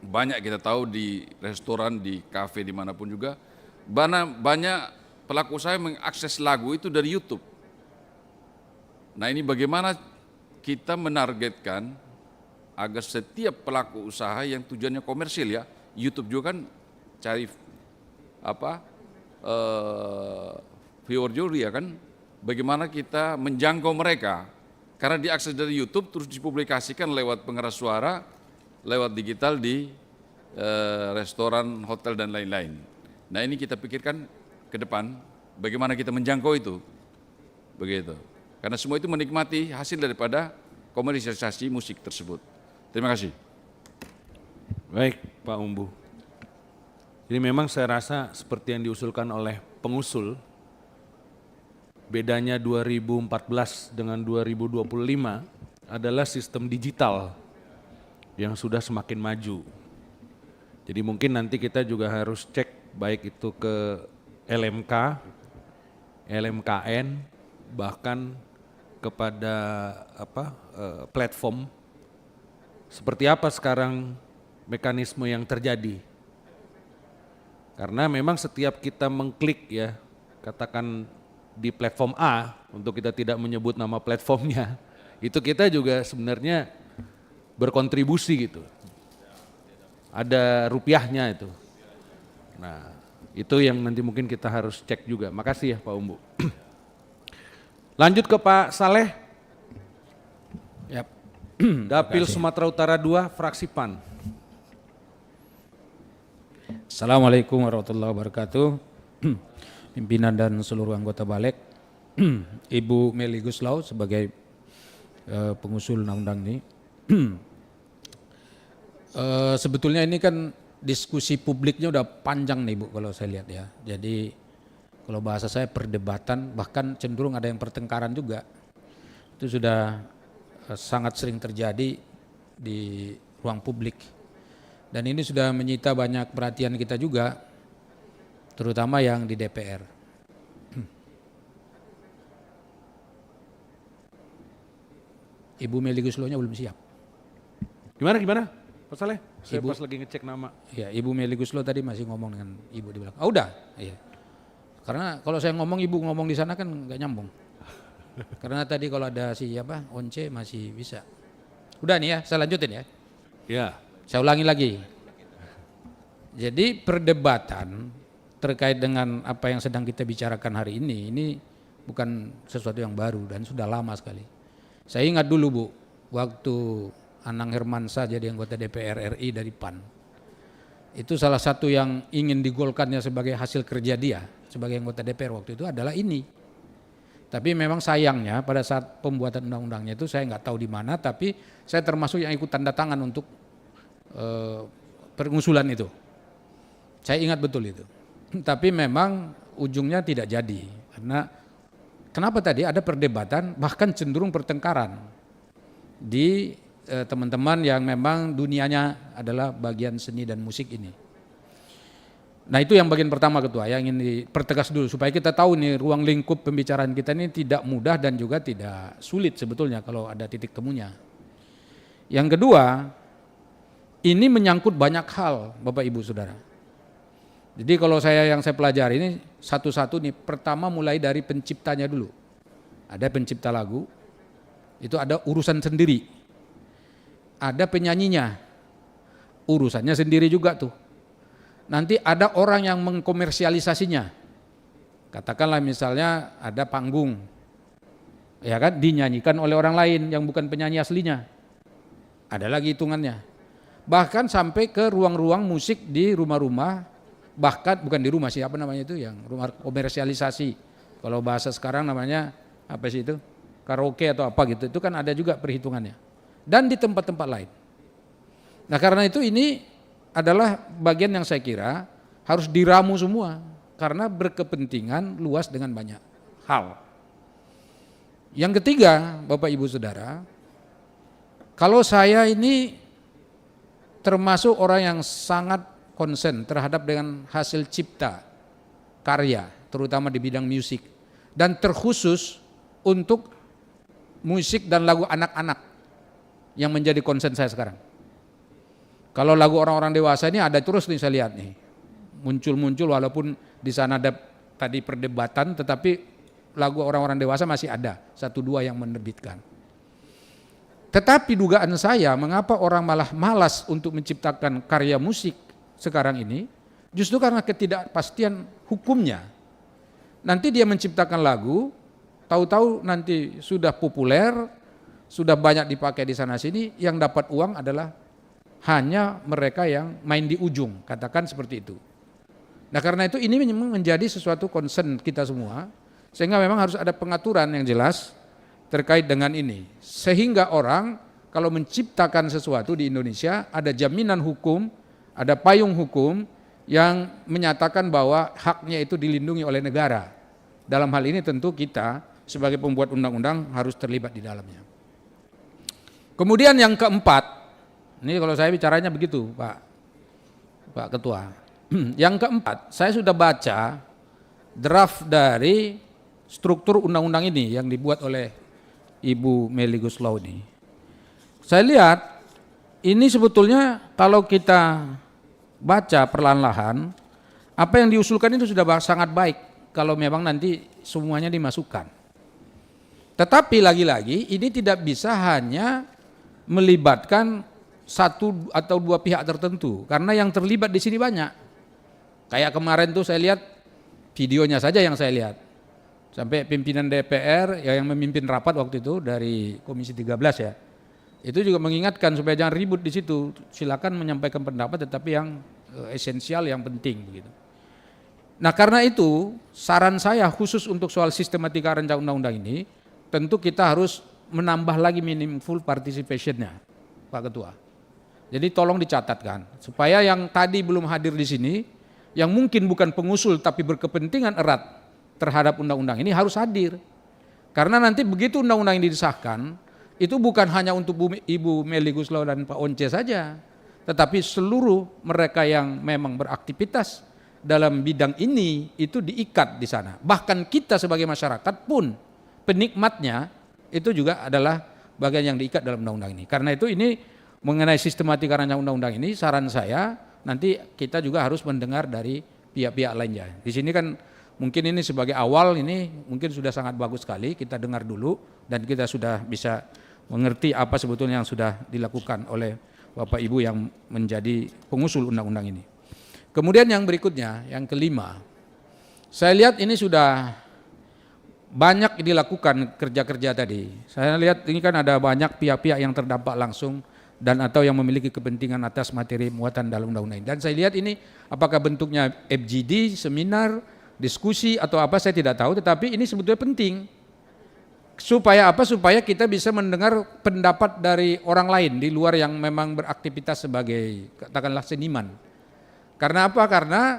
banyak kita tahu di restoran, di kafe, dimanapun juga, banyak pelaku usaha yang mengakses lagu itu dari YouTube. Nah ini bagaimana kita menargetkan agar setiap pelaku usaha yang tujuannya komersil ya, YouTube juga kan cari viewer juga ya kan, bagaimana kita menjangkau mereka karena diakses dari YouTube terus dipublikasikan lewat pengeras suara, lewat digital di restoran, hotel dan lain-lain. Nah ini kita pikirkan ke depan bagaimana kita menjangkau itu, begitu. Karena semua itu menikmati hasil daripada komersialisasi musik tersebut. Terima kasih. Baik Pak Umbu. Jadi memang saya rasa seperti yang diusulkan oleh pengusul, bedanya 2014 dengan 2025 adalah sistem digital yang sudah semakin maju. Jadi mungkin nanti kita juga harus cek baik itu ke LMK, LMKN, bahkan kepada platform seperti apa sekarang mekanisme yang terjadi. Karena memang setiap kita mengklik ya, katakan di platform A, untuk kita tidak menyebut nama platformnya, itu kita juga sebenarnya berkontribusi gitu. Ada rupiahnya itu. Nah, itu yang nanti mungkin kita harus cek juga. Makasih ya Pak Umbu. Lanjut ke Pak Saleh. Yap. Dapil Sumatera Utara 2, fraksi PAN. Assalamualaikum warahmatullahi wabarakatuh. Pimpinan dan seluruh anggota Balik. Ibu Meli Guslau sebagai pengusul undang-undang ini. Sebetulnya ini kan diskusi publiknya udah panjang nih Bu kalau saya lihat ya. Jadi kalau bahasa saya perdebatan, bahkan cenderung ada yang pertengkaran juga. Itu sudah sangat sering terjadi di ruang publik. Dan ini sudah menyita banyak perhatian kita juga, terutama yang di DPR. Ibu Meli Guslow-nya belum siap. Gimana? Pak Saleh? Saya Ibu- pas lagi ngecek nama. Ya, Ibu Meli Guslow tadi masih ngomong dengan Ibu di belakang. Oh, udah. Iya. Karena kalau saya ngomong, Ibu ngomong di sana kan nggak nyambung. Karena tadi kalau ada siapa, Once masih bisa. Udah nih ya, saya lanjutin ya. Ya. Saya ulangi lagi. Jadi perdebatan terkait dengan apa yang sedang kita bicarakan hari ini bukan sesuatu yang baru dan sudah lama sekali. Saya ingat dulu Bu, waktu Anang Hermansyah jadi anggota DPR RI dari PAN. Itu salah satu yang ingin digolkannya sebagai hasil kerja dia sebagai anggota DPR waktu itu adalah ini. Tapi memang sayangnya pada saat pembuatan undang-undangnya itu saya nggak tahu di mana, tapi saya termasuk yang ikut tanda tangan untuk pengusulan itu. Saya ingat betul itu. Tapi memang ujungnya tidak jadi karena kenapa tadi ada perdebatan bahkan cenderung pertengkaran di teman-teman yang memang dunianya adalah bagian seni dan musik ini. Nah itu yang bagian pertama Ketua, yang ingin dipertegas dulu supaya kita tahu nih ruang lingkup pembicaraan kita ini tidak mudah dan juga tidak sulit sebetulnya kalau ada titik temunya. Yang kedua, ini menyangkut banyak hal Bapak Ibu Saudara. Jadi kalau yang saya pelajari ini satu-satu nih, pertama mulai dari penciptanya dulu. Ada pencipta lagu, itu ada urusan sendiri. Ada penyanyinya, urusannya sendiri juga tuh. Nanti ada orang yang mengkomersialisasinya. Katakanlah misalnya ada panggung, ya kan, dinyanyikan oleh orang lain yang bukan penyanyi aslinya. Ada lagi hitungannya. Bahkan sampai ke ruang-ruang musik di rumah-rumah, bahkan bukan di rumah sih, apa namanya itu yang rumah komersialisasi. Kalau bahasa sekarang namanya apa sih itu? Karaoke atau apa gitu. Itu kan ada juga perhitungannya. Dan di tempat-tempat lain. Nah karena itu ini adalah bagian yang saya kira harus diramu semua karena berkepentingan luas dengan banyak hal. Yang ketiga, Bapak Ibu Saudara, kalau saya ini termasuk orang yang sangat konsen terhadap dengan hasil cipta karya, terutama di bidang musik dan terkhusus untuk musik dan lagu anak-anak yang menjadi konsen saya sekarang. Kalau lagu orang-orang dewasa ini ada terus nih saya lihat nih. Muncul-muncul walaupun di sana ada tadi perdebatan tetapi lagu orang-orang dewasa masih ada, 1-2 yang menerbitkan. Tetapi dugaan saya mengapa orang malah malas untuk menciptakan karya musik sekarang ini justru karena ketidakpastian hukumnya. Nanti dia menciptakan lagu, tahu-tahu nanti sudah populer, sudah banyak dipakai di sana sini, yang dapat uang adalah hanya mereka yang main di ujung, katakan seperti itu. Nah karena itu ini memang menjadi sesuatu concern kita semua, sehingga memang harus ada pengaturan yang jelas terkait dengan ini. Sehingga orang kalau menciptakan sesuatu di Indonesia ada jaminan hukum, ada payung hukum yang menyatakan bahwa haknya itu dilindungi oleh negara. Dalam hal ini tentu kita sebagai pembuat undang-undang harus terlibat di dalamnya. Kemudian yang keempat, ini kalau saya bicaranya begitu Pak Ketua. Yang keempat, saya sudah baca draft dari struktur undang-undang ini yang dibuat oleh Ibu Meli Guslow ini. Saya lihat ini sebetulnya kalau kita baca perlahan-lahan, apa yang diusulkan itu sudah sangat baik kalau memang nanti semuanya dimasukkan. Tetapi lagi-lagi ini tidak bisa hanya melibatkan 1 atau 2 pihak tertentu karena yang terlibat di sini banyak. Kayak kemarin tuh saya lihat videonya saja yang saya lihat. Sampai pimpinan DPR yang memimpin rapat waktu itu dari Komisi 13 ya. Itu juga mengingatkan supaya jangan ribut di situ. Silakan menyampaikan pendapat tetapi yang esensial, yang penting begitu. Nah, karena itu saran saya khusus untuk soal sistematika rancangan undang-undang ini tentu kita harus menambah lagi meaningful participation-nya, Pak Ketua. Jadi tolong dicatatkan supaya yang tadi belum hadir di sini, yang mungkin bukan pengusul tapi berkepentingan erat terhadap undang-undang ini harus hadir. Karena nanti begitu undang-undang ini disahkan, itu bukan hanya untuk Ibu Meli Guslau dan Pak Once saja, tetapi seluruh mereka yang memang beraktivitas dalam bidang ini itu diikat di sana. Bahkan kita sebagai masyarakat pun penikmatnya itu juga adalah bagian yang diikat dalam undang-undang ini. Karena itu ini mengenai sistematika rancangan undang-undang ini, saran saya nanti kita juga harus mendengar dari pihak-pihak lainnya. Di sini kan mungkin ini sebagai awal, ini mungkin sudah sangat bagus sekali, kita dengar dulu dan kita sudah bisa mengerti apa sebetulnya yang sudah dilakukan oleh Bapak Ibu yang menjadi pengusul undang-undang ini. Kemudian yang berikutnya, yang kelima, saya lihat ini sudah banyak dilakukan kerja-kerja tadi. Saya lihat ini kan ada banyak pihak-pihak yang terdampak langsung dan atau yang memiliki kepentingan atas materi muatan dalam undang-undang ini. Dan saya lihat ini apakah bentuknya FGD, seminar, diskusi atau apa saya tidak tahu, tetapi ini sebetulnya penting. Supaya apa? Supaya kita bisa mendengar pendapat dari orang lain di luar yang memang beraktivitas sebagai katakanlah seniman. Karena apa? Karena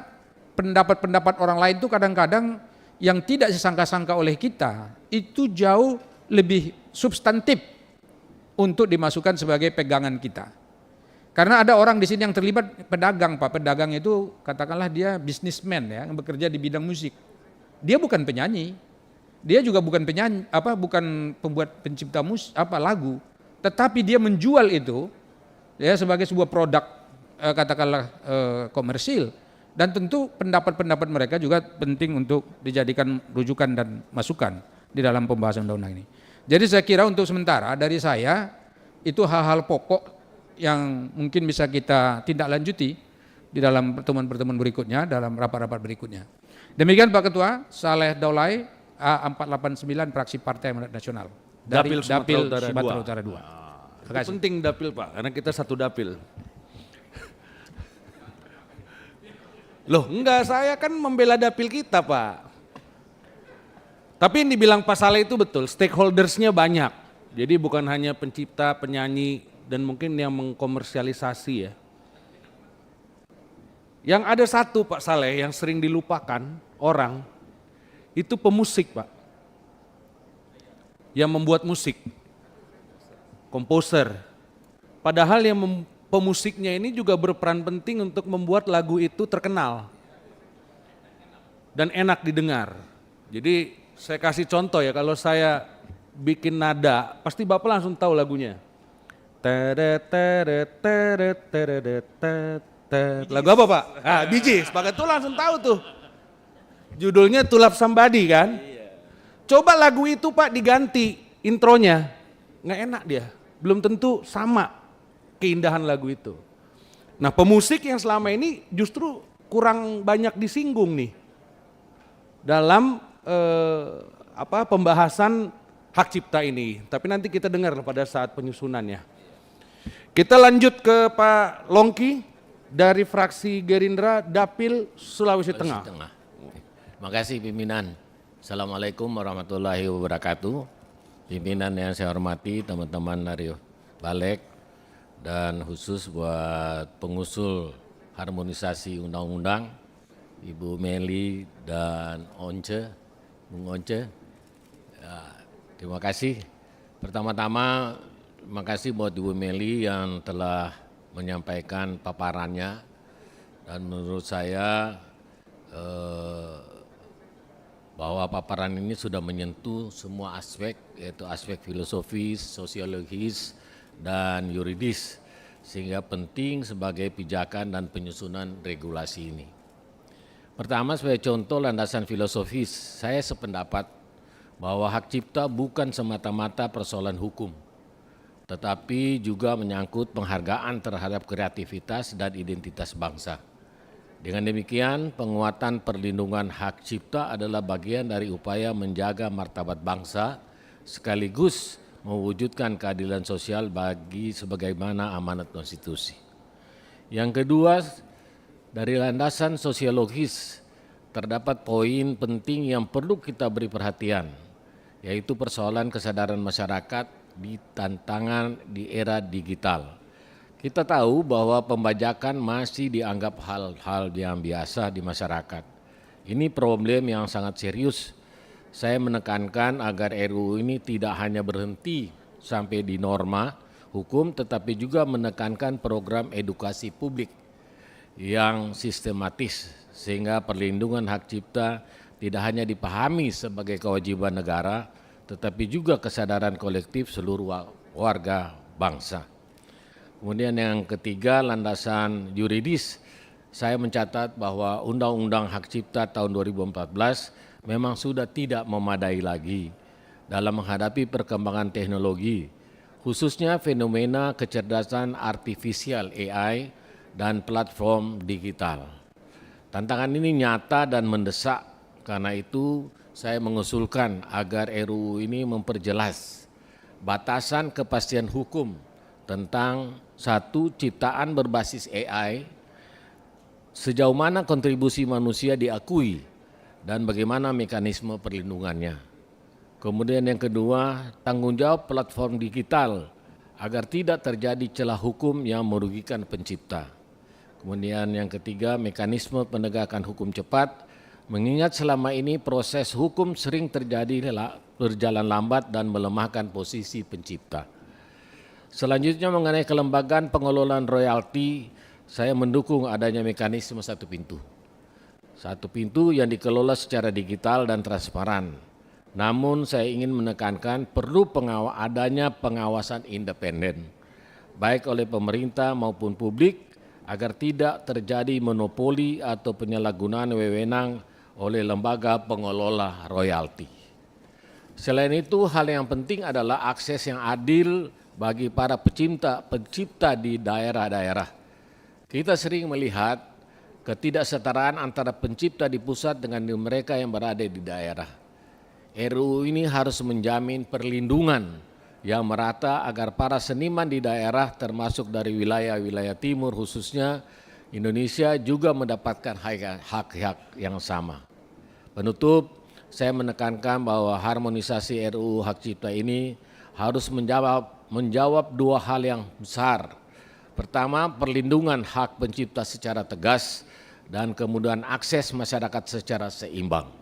pendapat-pendapat orang lain itu kadang-kadang yang tidak disangka-sangka oleh kita itu jauh lebih substantif untuk dimasukkan sebagai pegangan kita. Karena ada orang di sini yang terlibat pedagang, Pak. Pedagang itu katakanlah dia bisnismen ya, yang bekerja di bidang musik. Dia bukan penyanyi. Dia juga bukan penyanyi, bukan pembuat pencipta lagu, tetapi dia menjual itu ya sebagai sebuah produk katakanlah komersil, dan tentu pendapat-pendapat mereka juga penting untuk dijadikan rujukan dan masukan di dalam pembahasan undang-undang ini. Jadi saya kira untuk sementara dari saya itu hal-hal pokok yang mungkin bisa kita tindak lanjuti di dalam pertemuan-pertemuan berikutnya, dalam rapat-rapat berikutnya. Demikian Pak Ketua, Saleh Daulay, A489 Fraksi Partai Amanat Nasional dari Dapil Sumatera Utara 2. Itu penting dapil Pak, karena kita satu dapil. Loh enggak, saya kan membela dapil kita Pak. Tapi yang dibilang Pak Saleh itu betul, stakeholdersnya banyak. Jadi bukan hanya pencipta, penyanyi, dan mungkin yang mengkomersialisasi ya. Yang ada satu Pak Saleh yang sering dilupakan orang, itu pemusik Pak. Yang membuat musik, komposer. Padahal yang pemusiknya ini juga berperan penting untuk membuat lagu itu terkenal. Dan enak didengar. Jadi saya kasih contoh ya, kalau saya bikin nada, pasti Bapak langsung tahu lagunya. Lagu apa Pak? Ah, Bee Gees, Pak itu langsung tahu tuh. Judulnya To Love Somebody kan? Coba lagu itu Pak diganti intronya, nggak enak dia. Belum tentu sama keindahan lagu itu. Nah pemusik yang selama ini justru kurang banyak disinggung nih dalam pembahasan hak cipta ini. Tapi nanti kita dengar pada saat penyusunannya. Kita lanjut ke Pak Longki dari fraksi Gerindra Dapil Sulawesi Tengah. Terima kasih pimpinan. Assalamualaikum warahmatullahi wabarakatuh. Pimpinan yang saya hormati, teman-teman dari Balek, dan khusus buat pengusul harmonisasi undang-undang, Ibu Meli dan Bung Once. Ya, terima kasih. Pertama-tama terima kasih buat Ibu Meli yang telah menyampaikan paparannya, dan menurut saya bahwa paparan ini sudah menyentuh semua aspek, yaitu aspek filosofis, sosiologis, dan yuridis, sehingga penting sebagai pijakan dan penyusunan regulasi ini. Pertama, sebagai contoh landasan filosofis, saya sependapat bahwa hak cipta bukan semata-mata persoalan hukum, tetapi juga menyangkut penghargaan terhadap kreativitas dan identitas bangsa. Dengan demikian, penguatan perlindungan hak cipta adalah bagian dari upaya menjaga martabat bangsa sekaligus mewujudkan keadilan sosial bagi sebagaimana amanat konstitusi. Yang kedua, dari landasan sosiologis terdapat poin penting yang perlu kita beri perhatian, yaitu persoalan kesadaran masyarakat di tantangan di era digital. Kita tahu bahwa pembajakan masih dianggap hal-hal yang biasa di masyarakat. Ini problem yang sangat serius. Saya menekankan agar RUU ini tidak hanya berhenti sampai di norma hukum, tetapi juga menekankan program edukasi publik yang sistematis, sehingga perlindungan hak cipta tidak hanya dipahami sebagai kewajiban negara, tetapi juga kesadaran kolektif seluruh warga bangsa. Kemudian yang ketiga, landasan yuridis. Saya mencatat bahwa Undang-Undang Hak Cipta tahun 2014 memang sudah tidak memadai lagi dalam menghadapi perkembangan teknologi, khususnya fenomena kecerdasan artifisial AI dan platform digital. Tantangan ini nyata dan mendesak, karena itu saya mengusulkan agar RUU ini memperjelas batasan kepastian hukum tentang satu, ciptaan berbasis AI, sejauh mana kontribusi manusia diakui dan bagaimana mekanisme perlindungannya. Kemudian yang kedua, tanggung jawab platform digital agar tidak terjadi celah hukum yang merugikan pencipta. Kemudian yang ketiga, mekanisme penegakan hukum cepat, mengingat selama ini proses hukum sering terjadi berjalan lambat dan melemahkan posisi pencipta. Selanjutnya mengenai kelembagaan pengelolaan royalti, saya mendukung adanya mekanisme satu pintu. Satu pintu yang dikelola secara digital dan transparan. Namun saya ingin menekankan perlu adanya pengawasan independen, baik oleh pemerintah maupun publik, agar tidak terjadi monopoli atau penyalahgunaan wewenang oleh lembaga pengelola royalti. Selain itu, hal yang penting adalah akses yang adil bagi para pencipta di daerah-daerah. Kita sering melihat ketidaksetaraan antara pencipta di pusat dengan mereka yang berada di daerah. RUU ini harus menjamin perlindungan yang merata agar para seniman di daerah termasuk dari wilayah-wilayah timur khususnya Indonesia juga mendapatkan hak-hak yang sama. Penutup, saya menekankan bahwa harmonisasi RUU Hak Cipta ini harus menjawab dua hal yang besar. Pertama, perlindungan hak pencipta secara tegas dan kemudian akses masyarakat secara seimbang.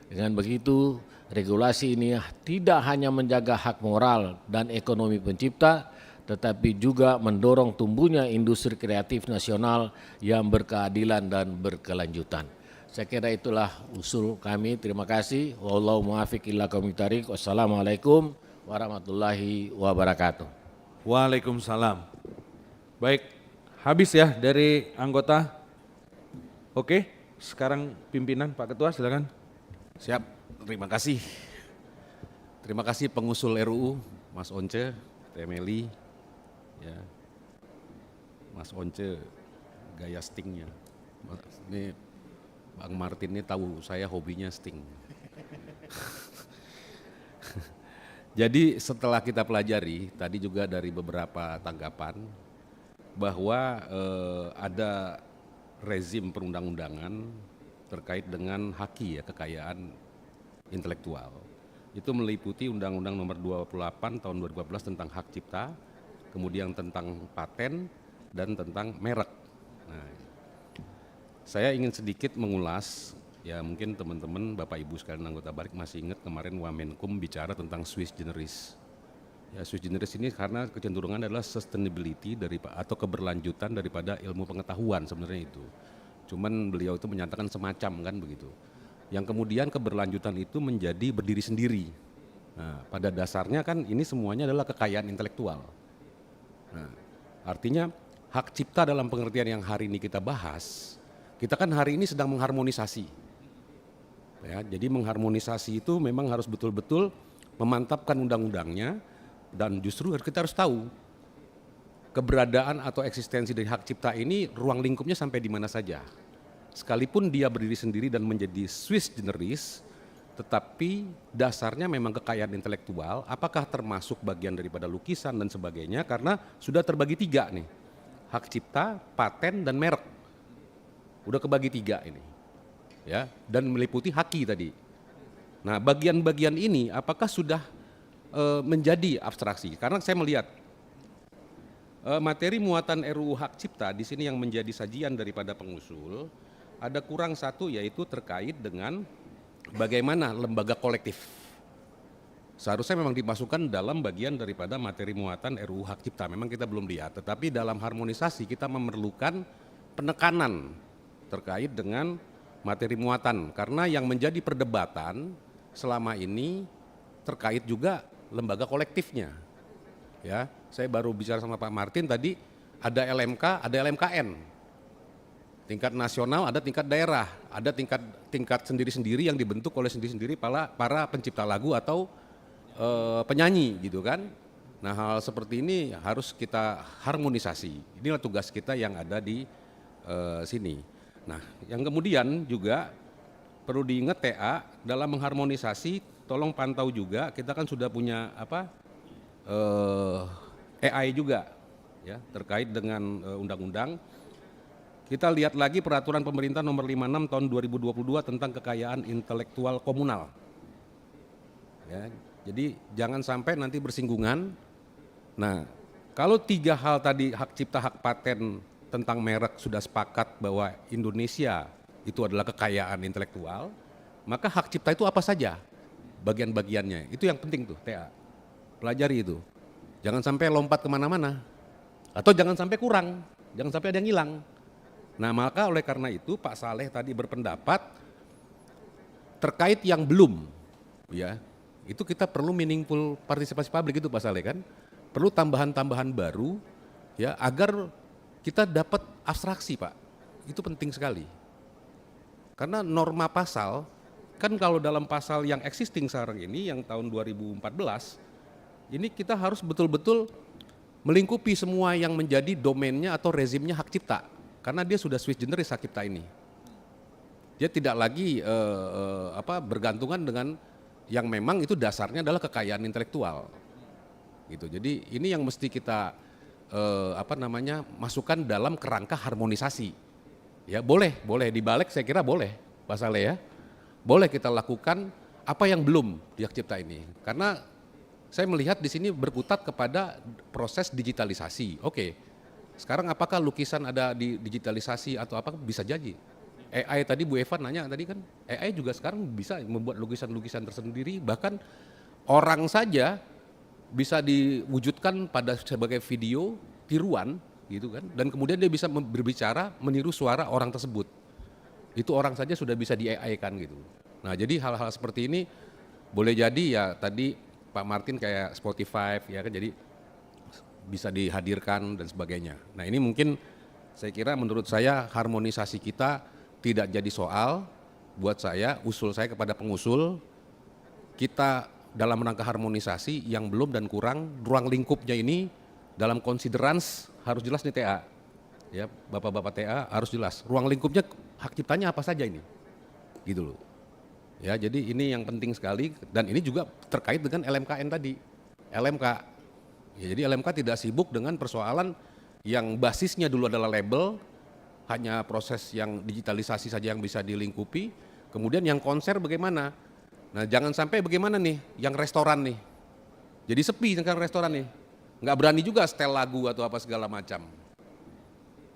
Dengan begitu, regulasi ini tidak hanya menjaga hak moral dan ekonomi pencipta, tetapi juga mendorong tumbuhnya industri kreatif nasional yang berkeadilan dan berkelanjutan. Saya kira itulah usul kami. Terima kasih. Wallahu muwaffiq ila aqwamit thoriq. Wassalamualaikum warahmatullahi wabarakatuh. Waalaikumsalam. Baik, habis ya dari anggota. Oke, sekarang pimpinan Pak Ketua silakan. Siap, terima kasih. Terima kasih pengusul RUU, Mas Once, Temeli, ya, Mas Once, gaya stingnya. Ini Bang Martin ini tahu saya hobinya sting. Jadi setelah kita pelajari, tadi juga dari beberapa tanggapan, bahwa ada rezim perundang-undangan terkait dengan haki ya, kekayaan intelektual. Itu meliputi Undang-Undang Nomor 28 Tahun 2014 tentang hak cipta, kemudian tentang paten dan tentang merek. Nah, saya ingin sedikit mengulas, ya mungkin teman-teman Bapak Ibu sekalian anggota Balik masih ingat kemarin Wamenkum bicara tentang Swiss generis. Ya, Swiss generis ini karena kecenderungan adalah sustainability atau keberlanjutan daripada ilmu pengetahuan sebenarnya itu. Cuman beliau itu menyatakan semacam kan begitu. Yang kemudian keberlanjutan itu menjadi berdiri sendiri. Nah, pada dasarnya kan ini semuanya adalah kekayaan intelektual. Nah, artinya hak cipta dalam pengertian yang hari ini kita bahas, kita kan hari ini sedang mengharmonisasi. Ya, jadi mengharmonisasi itu memang harus betul-betul memantapkan undang-undangnya, dan justru kita harus tahu keberadaan atau eksistensi dari hak cipta ini ruang lingkupnya sampai di mana saja. Sekalipun dia berdiri sendiri dan menjadi Swiss generis, tetapi dasarnya memang kekayaan intelektual, apakah termasuk bagian daripada lukisan dan sebagainya, karena sudah terbagi tiga nih, hak cipta, paten, dan merek. Udah kebagi tiga ini, ya, dan meliputi haki tadi. Nah, bagian-bagian ini apakah sudah menjadi abstraksi. Karena saya melihat materi muatan RUU Hak Cipta di sini yang menjadi sajian daripada pengusul ada kurang satu, yaitu terkait dengan bagaimana lembaga kolektif. Seharusnya memang dimasukkan dalam bagian daripada materi muatan RUU Hak Cipta. Memang kita belum lihat, tetapi dalam harmonisasi kita memerlukan penekanan terkait dengan materi muatan. Karena yang menjadi perdebatan selama ini terkait juga lembaga kolektifnya. Ya, saya baru bicara sama Pak Martin tadi, ada LMK, ada LMKN. Tingkat nasional, ada tingkat daerah, ada tingkat sendiri-sendiri yang dibentuk oleh sendiri-sendiri para pencipta lagu atau penyanyi gitu kan. Nah, hal seperti ini harus kita harmonisasi. Inilah tugas kita yang ada di sini. Nah, yang kemudian juga perlu diingat TA dalam mengharmonisasi, tolong pantau juga, kita kan sudah punya AI juga ya terkait dengan undang-undang. Kita lihat lagi peraturan pemerintah nomor 56 tahun 2022 tentang kekayaan intelektual komunal. Ya, jadi jangan sampai nanti bersinggungan. Nah, kalau 3 hal tadi, hak cipta, hak paten, tentang merek sudah sepakat bahwa Indonesia itu adalah kekayaan intelektual, maka hak cipta itu apa saja bagian-bagiannya. Itu yang penting tuh TA. Pelajari itu. Jangan sampai lompat kemana-mana. Atau jangan sampai kurang. Jangan sampai ada yang hilang. Nah, maka oleh karena itu Pak Saleh tadi berpendapat terkait yang belum. Ya, itu kita perlu meaningful partisipasi publik itu Pak Saleh kan. Perlu tambahan-tambahan baru ya agar kita dapat abstraksi Pak. Itu penting sekali. Karena norma pasal, kan kalau dalam pasal yang existing sekarang ini yang tahun 2014, ini kita harus betul-betul melingkupi semua yang menjadi domainnya atau rezimnya hak cipta. Karena dia sudah sui generis hak cipta ini. Dia tidak lagi bergantungan dengan yang memang itu dasarnya adalah kekayaan intelektual. Gitu. Jadi ini yang mesti kita masukkan dalam kerangka harmonisasi. Ya boleh dibalik, saya kira boleh Pak Saleh ya. Boleh kita lakukan apa yang belum di hak cipta ini. Karena saya melihat di sini berkutat kepada proses digitalisasi. Oke. Sekarang apakah lukisan ada di digitalisasi atau apa, bisa jadi. AI tadi Bu Eva nanya tadi kan, AI juga sekarang bisa membuat lukisan-lukisan tersendiri, bahkan orang saja bisa diwujudkan pada sebagai video tiruan gitu kan, dan kemudian dia bisa berbicara meniru suara orang tersebut. Itu orang saja sudah bisa di AI kan gitu. Nah, jadi hal-hal seperti ini boleh jadi ya tadi Pak Martin kayak Spotify ya kan, jadi bisa dihadirkan dan sebagainya. Nah, ini mungkin saya kira menurut saya harmonisasi kita tidak jadi soal. Buat saya, usul saya kepada pengusul, kita dalam rangka harmonisasi yang belum dan kurang, ruang lingkupnya ini dalam considerance harus jelas nih TA. Ya, Bapak-bapak TA harus jelas. Ruang lingkupnya hak ciptanya apa saja ini. Gitu loh. Ya, jadi ini yang penting sekali, dan ini juga terkait dengan LMKN tadi. LMK. Ya, jadi LMK tidak sibuk dengan persoalan yang basisnya dulu adalah label, hanya proses yang digitalisasi saja yang bisa dilingkupi. Kemudian yang konser bagaimana? Nah, jangan sampai bagaimana nih yang restoran nih. Jadi sepi sekarang restoran nih. Nggak berani juga setel lagu atau apa segala macam.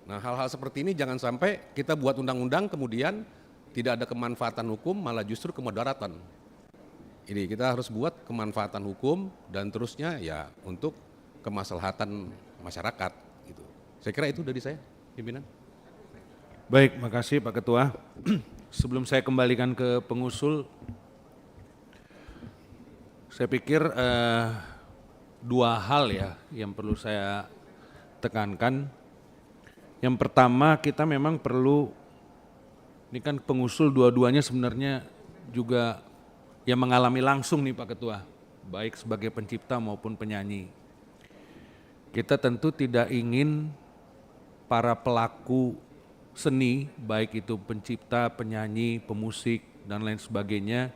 Nah, hal-hal seperti ini jangan sampai kita buat undang-undang kemudian tidak ada kemanfaatan hukum, malah justru kemudaratan. Ini kita harus buat kemanfaatan hukum dan terusnya ya untuk kemaslahatan masyarakat gitu. Saya kira itu dari saya, pimpinan. Baik, makasih Pak Ketua. Sebelum saya kembalikan ke pengusul, saya pikir 2 hal ya yang perlu saya tekankan. Yang pertama, kita memang perlu, ini kan pengusul dua-duanya sebenarnya juga yang mengalami langsung nih Pak Ketua, baik sebagai pencipta maupun penyanyi. Kita tentu tidak ingin para pelaku seni, baik itu pencipta, penyanyi, pemusik, dan lain sebagainya,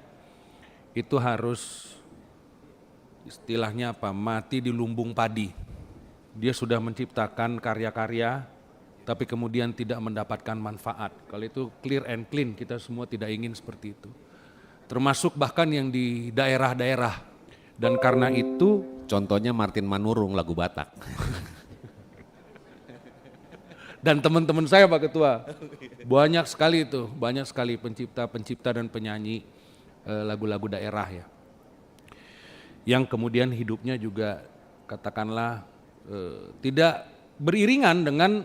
itu harus istilahnya apa, mati di lumbung padi. Dia sudah menciptakan karya-karya, tapi kemudian tidak mendapatkan manfaat. Kalau itu clear and clean, kita semua tidak ingin seperti itu. Termasuk bahkan yang di daerah-daerah. Dan karena itu Contohnya Martin Manurung lagu Batak. dan teman-teman saya Pak Ketua, banyak sekali itu, banyak sekali pencipta dan penyanyi lagu-lagu daerah ya. Yang kemudian hidupnya juga katakanlah tidak beriringan dengan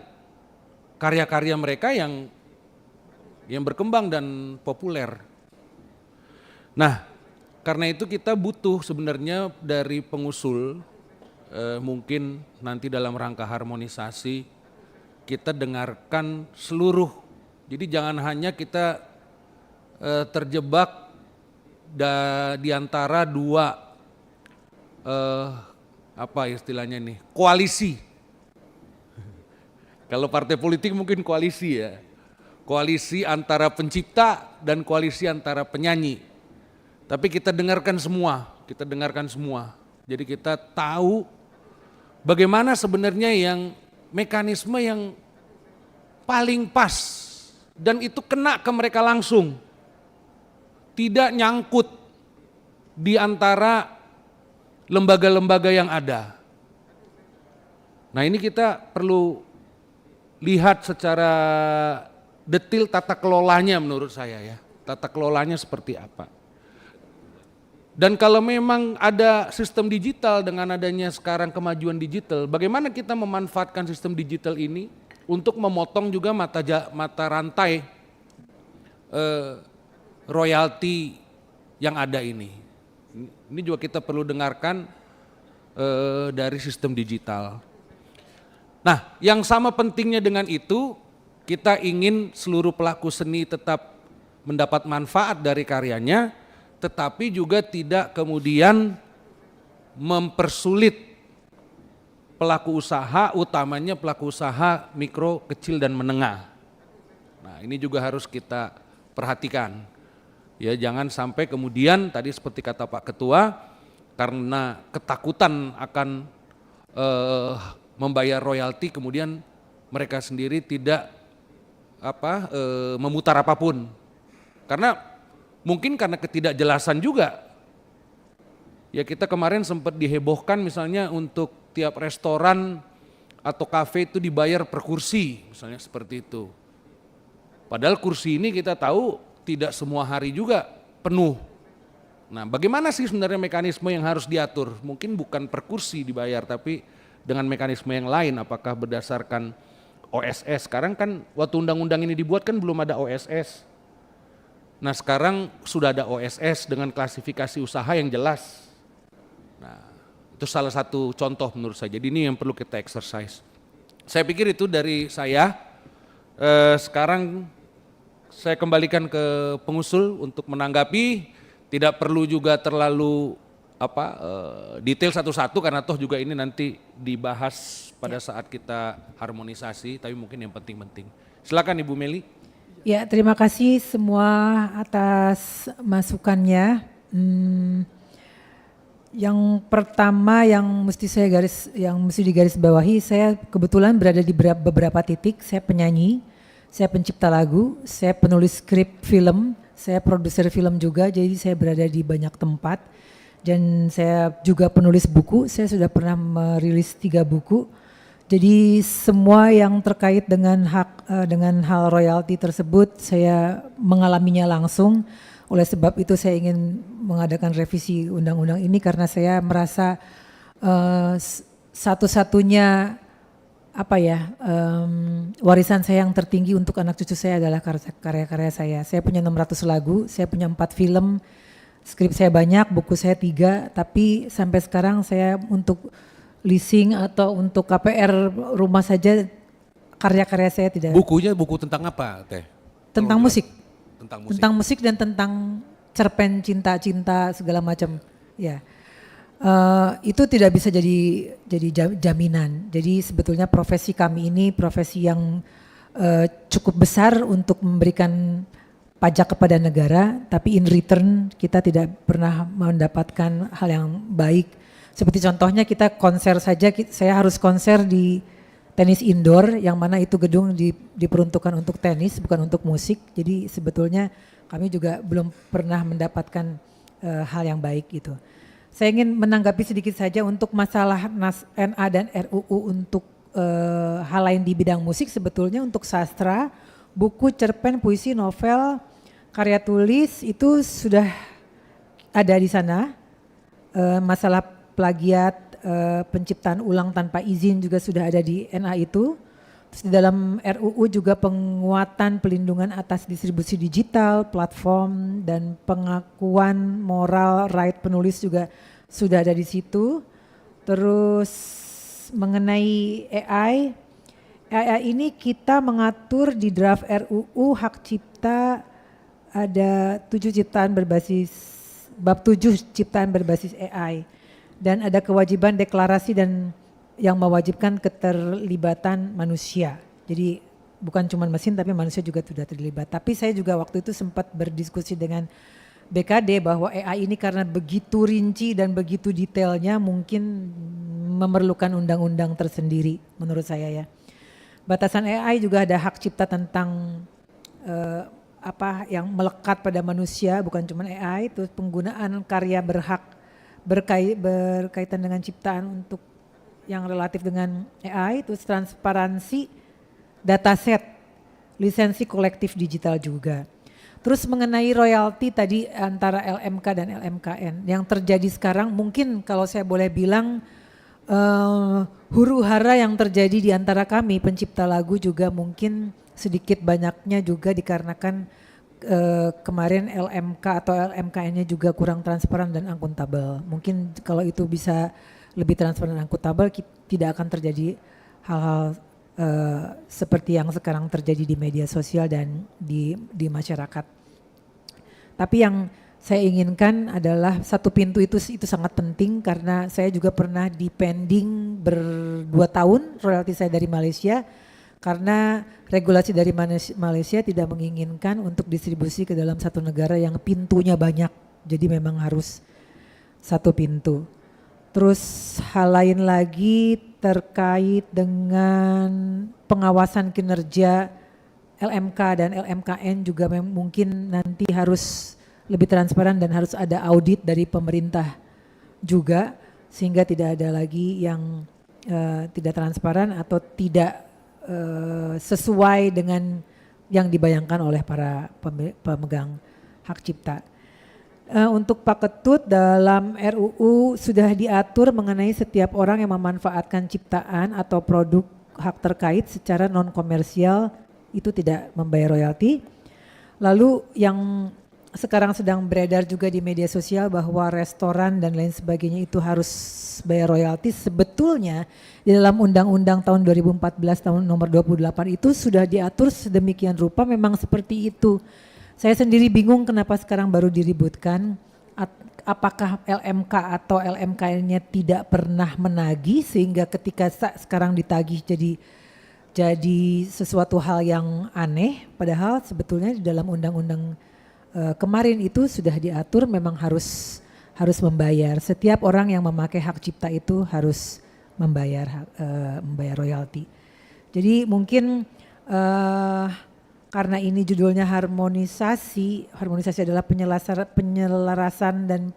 karya-karya mereka yang berkembang dan populer. Nah, karena itu kita butuh sebenarnya dari pengusul, mungkin nanti dalam rangka harmonisasi kita dengarkan seluruh. Jadi jangan hanya kita terjebak di antara dua apa istilahnya nih, koalisi. Kalau partai politik mungkin koalisi ya. Koalisi antara pencipta dan koalisi antara penyanyi. Tapi kita dengarkan semua, Jadi kita tahu bagaimana sebenarnya yang mekanisme yang paling pas dan itu kena ke mereka langsung. Tidak nyangkut di antara lembaga-lembaga yang ada. Nah, ini kita perlu lihat secara detil tata kelolanya menurut saya ya. Tata kelolanya seperti apa. Dan kalau memang ada sistem digital dengan adanya sekarang kemajuan digital, bagaimana kita memanfaatkan sistem digital ini untuk memotong juga mata rantai royalti yang ada ini. Ini juga kita perlu dengarkan dari sistem digital. Nah, yang sama pentingnya dengan itu, kita ingin seluruh pelaku seni tetap mendapat manfaat dari karyanya, tetapi juga tidak kemudian mempersulit pelaku usaha, utamanya pelaku usaha mikro, kecil dan menengah. Nah, ini juga harus kita perhatikan. Ya, jangan sampai kemudian tadi seperti kata Pak Ketua, karena ketakutan akan membayar royalti kemudian mereka sendiri tidak memutar apapun. Karena mungkin karena ketidakjelasan juga. Ya, kita kemarin sempat dihebohkan misalnya untuk tiap restoran atau kafe itu dibayar per kursi, misalnya seperti itu. Padahal kursi ini kita tahu tidak semua hari juga penuh. Nah, bagaimana sih sebenarnya mekanisme yang harus diatur? Mungkin bukan per kursi dibayar, tapi dengan mekanisme yang lain, apakah berdasarkan OSS. Sekarang kan waktu undang-undang ini dibuat kan belum ada OSS. Nah, sekarang sudah ada OSS dengan klasifikasi usaha yang jelas. Nah, itu salah satu contoh menurut saya. Jadi ini yang perlu kita exercise. Saya pikir itu dari saya. Sekarang saya kembalikan ke pengusul untuk menanggapi. Tidak perlu juga terlalu detail satu-satu karena toh juga ini nanti dibahas pada saat kita harmonisasi. Tapi mungkin yang penting-penting. Silakan Ibu Meli. Ya, terima kasih semua atas masukannya. Yang pertama yang mesti digarisbawahi, saya kebetulan berada di beberapa titik. Saya penyanyi, saya pencipta lagu, saya penulis skrip film, saya produser film juga. Jadi saya berada di banyak tempat. Dan saya juga penulis buku. Saya sudah pernah merilis 3 buku. Jadi semua yang terkait dengan hal royalti tersebut saya mengalaminya langsung. Oleh sebab itu saya ingin mengadakan revisi undang-undang ini karena saya merasa satu-satunya warisan saya yang tertinggi untuk anak cucu saya adalah karya-karya saya. Saya punya 600 lagu, saya punya 4 film, skrip saya banyak, buku saya 3, tapi sampai sekarang saya untuk leasing atau untuk KPR rumah saja karya-karya saya tidak. Bukunya buku tentang apa, Teh? Tentang musik. Tentang musik. Tentang musik dan tentang cerpen cinta-cinta segala macam. Ya, itu tidak bisa jadi jaminan. Jadi sebetulnya profesi kami ini profesi yang cukup besar untuk memberikan pajak kepada negara, tapi in return kita tidak pernah mendapatkan hal yang baik. Seperti contohnya kita konser saja, saya harus konser di tenis indoor yang mana itu gedung diperuntukkan untuk tenis bukan untuk musik. Jadi sebetulnya kami juga belum pernah mendapatkan hal yang baik gitu. Saya ingin menanggapi sedikit saja untuk masalah NA dan RUU untuk hal lain di bidang musik. Sebetulnya untuk sastra, buku, cerpen, puisi, novel, karya tulis itu sudah ada di sana. Masalah plagiat, penciptaan ulang tanpa izin juga sudah ada di NA itu. Terus di dalam RUU juga penguatan pelindungan atas distribusi digital, platform, dan pengakuan moral right penulis juga sudah ada di situ. Terus mengenai AI ini kita mengatur di draft RUU hak cipta ada 7 ciptaan berbasis, bab 7 ciptaan berbasis AI. Dan ada kewajiban deklarasi dan yang mewajibkan keterlibatan manusia. Jadi bukan cuma mesin tapi manusia juga sudah terlibat. Tapi saya juga waktu itu sempat berdiskusi dengan BKD bahwa AI ini karena begitu rinci dan begitu detailnya mungkin memerlukan undang-undang tersendiri menurut saya ya. Batasan AI juga ada hak cipta tentang apa yang melekat pada manusia, bukan cuma AI, terus penggunaan karya berhak berkaitan dengan ciptaan untuk yang relatif dengan AI, terus transparansi dataset, lisensi kolektif digital juga. Terus mengenai royalti tadi antara LMK dan LMKN, yang terjadi sekarang mungkin kalau saya boleh bilang huru hara yang terjadi di antara kami pencipta lagu juga mungkin sedikit banyaknya juga dikarenakan kemarin LMK atau LMKN-nya juga kurang transparan dan akuntabel. Mungkin kalau itu bisa lebih transparan dan akuntabel, tidak akan terjadi hal-hal seperti yang sekarang terjadi di media sosial dan di masyarakat. Tapi yang saya inginkan adalah satu pintu itu sangat penting karena saya juga pernah dipending 2 tahun royalti saya dari Malaysia karena regulasi dari Malaysia tidak menginginkan untuk distribusi ke dalam satu negara yang pintunya banyak. Jadi memang harus satu pintu. Terus hal lain lagi terkait dengan pengawasan kinerja LMK dan LMKN juga mungkin nanti harus lebih transparan dan harus ada audit dari pemerintah juga sehingga tidak ada lagi yang tidak transparan atau tidak sesuai dengan yang dibayangkan oleh para pemegang hak cipta. Untuk Pak Ketut dalam RUU sudah diatur mengenai setiap orang yang memanfaatkan ciptaan atau produk hak terkait secara non komersial itu tidak membayar royalti. Lalu yang sekarang sedang beredar juga di media sosial bahwa restoran dan lain sebagainya itu harus bayar royalti. Sebetulnya di dalam Undang-Undang tahun 2014 tahun nomor 28 itu sudah diatur sedemikian rupa memang seperti itu. Saya sendiri bingung kenapa sekarang baru diributkan. Apakah LMK atau LMKN-nya tidak pernah menagih sehingga ketika sekarang ditagih jadi sesuatu hal yang aneh. Padahal sebetulnya di dalam undang-undang kemarin itu sudah diatur memang harus membayar. Setiap orang yang memakai hak cipta itu harus membayar royalti. Jadi mungkin karena ini judulnya harmonisasi adalah penyelarasan dan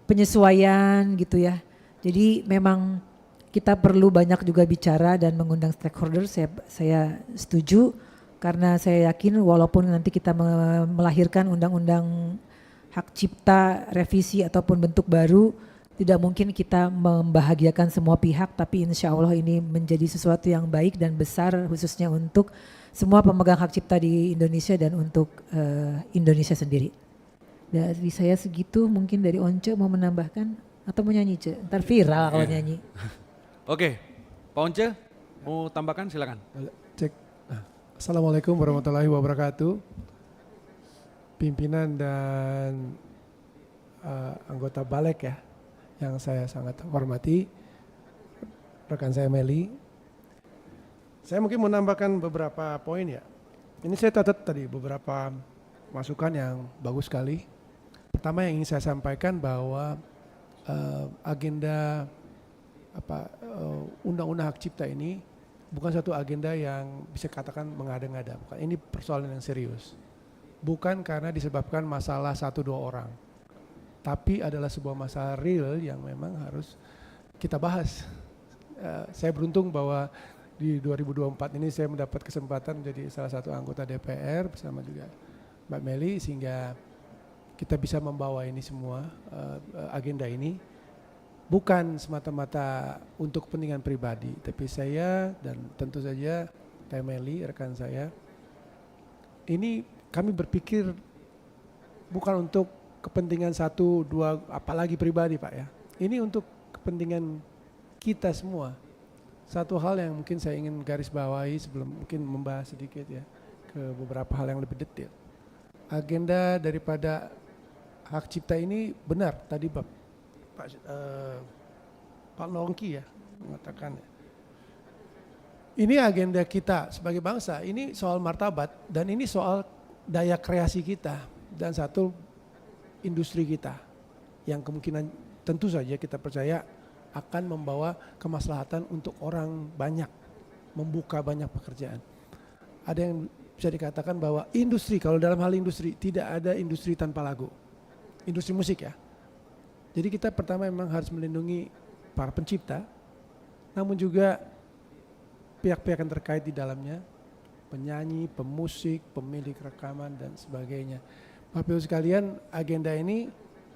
penyesuaian gitu ya. Jadi memang kita perlu banyak juga bicara dan mengundang stakeholder, saya setuju karena saya yakin walaupun nanti kita melahirkan undang-undang hak cipta, revisi ataupun bentuk baru, tidak mungkin kita membahagiakan semua pihak, tapi insya Allah ini menjadi sesuatu yang baik dan besar khususnya untuk semua pemegang hak cipta di Indonesia dan untuk Indonesia sendiri. Dari saya segitu, mungkin dari Once mau menambahkan atau mau nyanyi Ce? Ntar viral kalau nyanyi. Oke, Pak Once mau tambahkan silakan. Cek. Assalamualaikum warahmatullahi wabarakatuh. Pimpinan dan anggota Balek ya, yang saya sangat hormati, rekan saya Meli. Saya mungkin menambahkan beberapa poin ya. Ini saya catat tadi beberapa masukan yang bagus sekali. Pertama yang ingin saya sampaikan bahwa agenda undang-undang hak cipta ini bukan satu agenda yang bisa katakan mengada-ngada. Bukan. Ini persoalan yang serius. Bukan karena disebabkan masalah 1-2 orang. tapi adalah sebuah masalah real yang memang harus kita bahas. Saya beruntung bahwa di 2024 ini saya mendapat kesempatan menjadi salah satu anggota DPR bersama juga Mbak Meli, sehingga kita bisa membawa ini semua, agenda ini bukan semata-mata untuk kepentingan pribadi, tapi saya dan tentu saja Teh Meli, rekan saya, ini kami berpikir bukan untuk kepentingan satu, dua, apalagi pribadi Pak ya. Ini untuk kepentingan kita semua. Satu hal yang mungkin saya ingin garis bawahi sebelum mungkin membahas sedikit ya ke beberapa hal yang lebih detail. Agenda daripada hak cipta ini benar tadi Pak Nongki ya mengatakan. Ini agenda kita sebagai bangsa, ini soal martabat dan ini soal daya kreasi kita dan satu industri kita yang kemungkinan tentu saja kita percaya akan membawa kemaslahatan untuk orang banyak, membuka banyak pekerjaan. Ada yang bisa dikatakan bahwa industri, kalau dalam hal industri, tidak ada industri tanpa lagu. Industri musik ya. Jadi kita pertama memang harus melindungi para pencipta, namun juga pihak-pihak yang terkait di dalamnya, penyanyi, pemusik, pemilik rekaman dan sebagainya. Bapak Ibu sekalian, agenda ini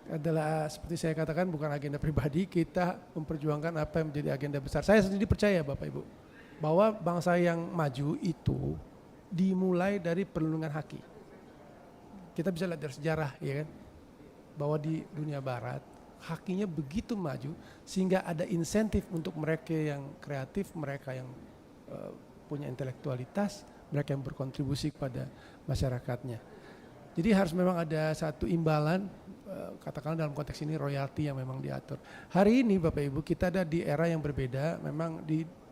adalah seperti saya katakan bukan agenda pribadi, kita memperjuangkan apa yang menjadi agenda besar. Saya sendiri percaya Bapak Ibu, bahwa bangsa yang maju itu dimulai dari perlindungan haki. Kita bisa lihat dari sejarah ya kan, bahwa di dunia barat hakinya begitu maju sehingga ada insentif untuk mereka yang kreatif, mereka yang punya intelektualitas, mereka yang berkontribusi kepada masyarakatnya. Jadi harus memang ada satu imbalan, katakanlah dalam konteks ini royalti yang memang diatur. Hari ini Bapak Ibu kita ada di era yang berbeda memang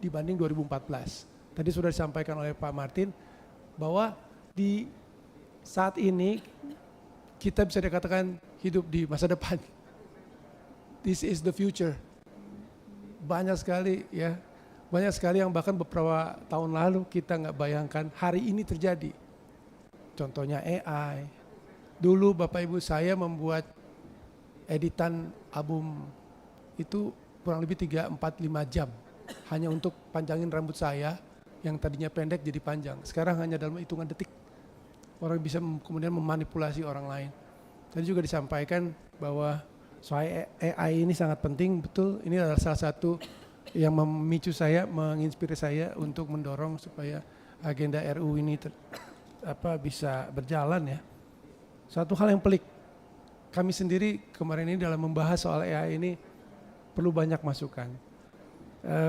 dibanding 2014. Tadi sudah disampaikan oleh Pak Martin bahwa di saat ini kita bisa dikatakan hidup di masa depan. This is the future. Banyak sekali ya, banyak sekali yang bahkan beberapa tahun lalu kita nggak bayangkan hari ini terjadi. Contohnya AI. Dulu Bapak Ibu saya membuat editan album itu kurang lebih 3, 4, 5 jam. Hanya untuk panjangin rambut saya yang tadinya pendek jadi panjang. Sekarang hanya dalam hitungan detik. Orang bisa kemudian memanipulasi orang lain. Tadi juga disampaikan bahwa soal AI ini sangat penting, betul. Ini adalah salah satu yang memicu saya, menginspirasi saya untuk mendorong supaya agenda RU ini bisa berjalan ya. Satu hal yang pelik, kami sendiri kemarin ini dalam membahas soal AI ini perlu banyak masukan.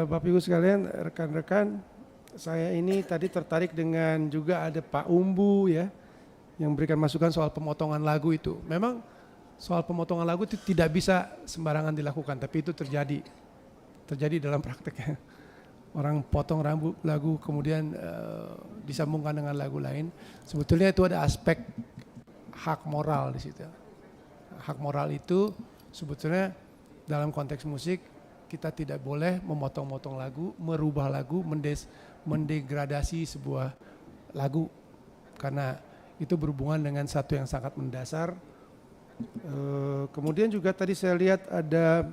Bapak Ibu sekalian, rekan-rekan, saya ini tadi tertarik dengan juga ada Pak Umbu ya, yang memberikan masukan soal pemotongan lagu itu. Memang soal pemotongan lagu itu tidak bisa sembarangan dilakukan, tapi itu terjadi dalam prakteknya. Orang potong rambut lagu kemudian disambungkan dengan lagu lain. Sebetulnya itu ada aspek hak moral di situ. Hak moral itu sebetulnya dalam konteks musik kita tidak boleh memotong-motong lagu, merubah lagu, mendegradasi sebuah lagu karena itu berhubungan dengan satu yang sangat mendasar. Kemudian juga tadi saya lihat ada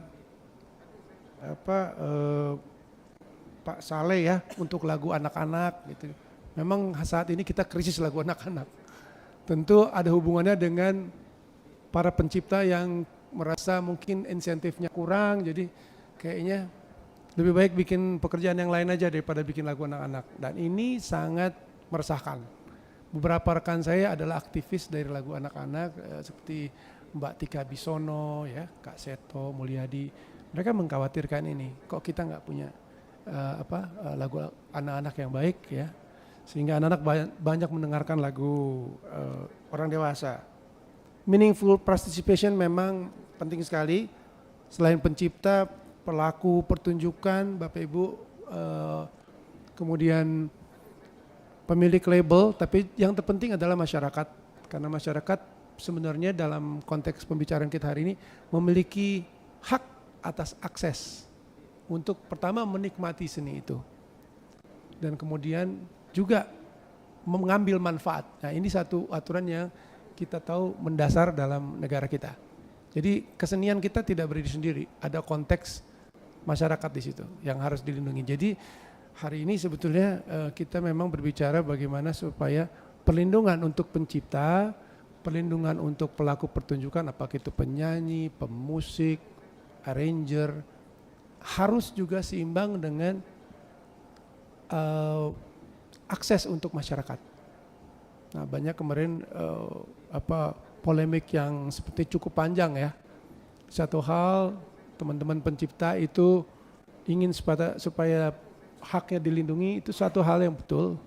Pak Saleh ya untuk lagu anak-anak gitu. Memang saat ini kita krisis lagu anak-anak. Tentu ada hubungannya dengan para pencipta yang merasa mungkin insentifnya kurang, jadi kayaknya lebih baik bikin pekerjaan yang lain aja daripada bikin lagu anak-anak. Dan ini sangat meresahkan. Beberapa rekan saya adalah aktivis dari lagu anak-anak seperti Mbak Tika Bisono, ya, Kak Seto, Mulyadi. Mereka mengkhawatirkan ini, kok kita nggak punya lagu anak-anak yang baik ya, sehingga anak-anak banyak mendengarkan lagu orang dewasa. Meaningful participation memang penting sekali. Selain pencipta, pelaku pertunjukan, Bapak Ibu, kemudian pemilik label, tapi yang terpenting adalah masyarakat. Karena masyarakat sebenarnya dalam konteks pembicaraan kita hari ini memiliki hak atas akses untuk pertama menikmati seni itu. Dan kemudian juga mengambil manfaat. Nah ini satu aturan yang kita tahu mendasar dalam negara kita. Jadi kesenian kita tidak berdiri sendiri, ada konteks masyarakat di situ yang harus dilindungi. Jadi hari ini sebetulnya kita memang berbicara bagaimana supaya perlindungan untuk pencipta, perlindungan untuk pelaku pertunjukan, apakah itu penyanyi, pemusik, arranger, harus juga seimbang dengan akses untuk masyarakat. Nah, banyak kemarin polemik yang seperti cukup panjang ya. Satu hal, teman-teman pencipta itu ingin supaya haknya dilindungi, itu satu hal yang betul.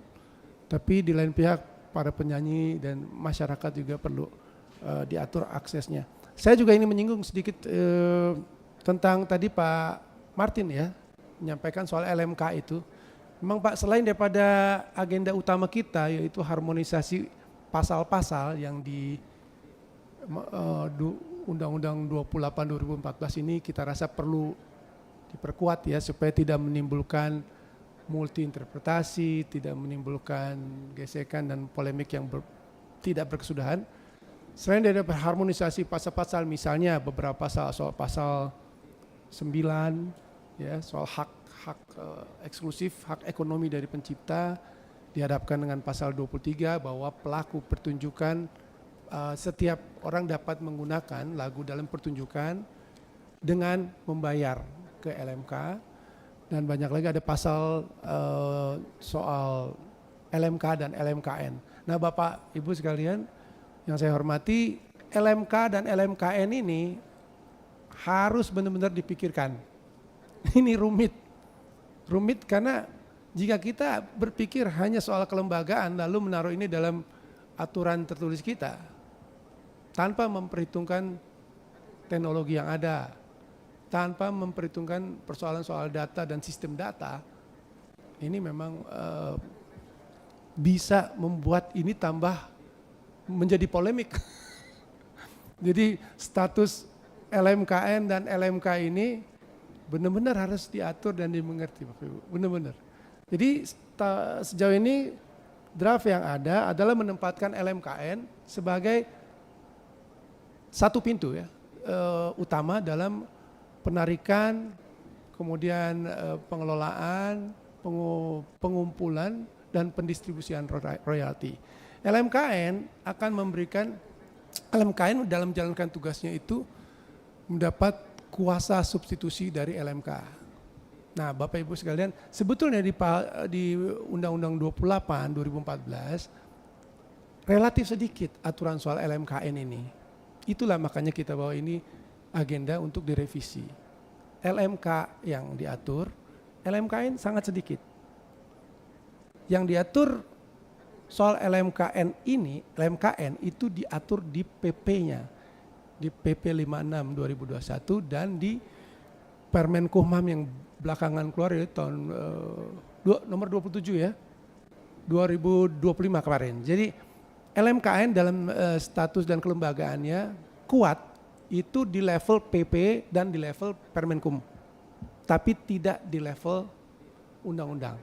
Tapi di lain pihak para penyanyi dan masyarakat juga perlu diatur aksesnya. Saya juga ingin menyinggung sedikit tentang tadi Pak Martin ya, menyampaikan soal LMK itu. Memang Pak, selain daripada agenda utama kita yaitu harmonisasi pasal-pasal yang di Undang-Undang 28 2014 ini kita rasa perlu diperkuat ya, supaya tidak menimbulkan multi interpretasi, tidak menimbulkan gesekan dan polemik yang tidak berkesudahan. Selain dari harmonisasi pasal-pasal, misalnya beberapa soal pasal 9 ya, soal hak eksklusif, hak ekonomi dari pencipta, dihadapkan dengan pasal 23 bahwa pelaku pertunjukan setiap orang dapat menggunakan lagu dalam pertunjukan dengan membayar ke LMK. Dan banyak lagi ada pasal soal LMK dan LMKN. Nah Bapak Ibu sekalian yang saya hormati, LMK dan LMKN ini harus benar-benar dipikirkan. Ini rumit karena jika kita berpikir hanya soal kelembagaan lalu menaruh ini dalam aturan tertulis kita tanpa memperhitungkan teknologi yang ada, tanpa memperhitungkan persoalan soal data dan sistem data, ini memang bisa membuat ini tambah menjadi polemik. Jadi status LMKN dan LMK ini benar-benar harus diatur dan dimengerti Bapak Ibu, benar-benar. Jadi sejauh ini draft yang ada adalah menempatkan LMKN sebagai satu pintu ya, utama dalam penarikan, kemudian pengelolaan, pengumpulan dan pendistribusian royalti. LMKN akan memberikan, LMKN dalam menjalankan tugasnya itu mendapat kuasa substitusi dari LMK. Nah Bapak Ibu sekalian, sebetulnya di Undang-Undang 28 2014 relatif sedikit aturan soal LMKN ini. Itulah makanya kita bawa ini agenda untuk direvisi. LMK yang diatur, LMKN sangat sedikit. Yang diatur soal LMKN ini, LMKN itu diatur di PP-nya, di PP 56 2021 dan di Permenkumham yang belakangan keluar ya tahun nomor 27 ya, 2025 kemarin. Jadi LMKN dalam status dan kelembagaannya kuat itu di level PP dan di level Permenkum, tapi tidak di level undang-undang.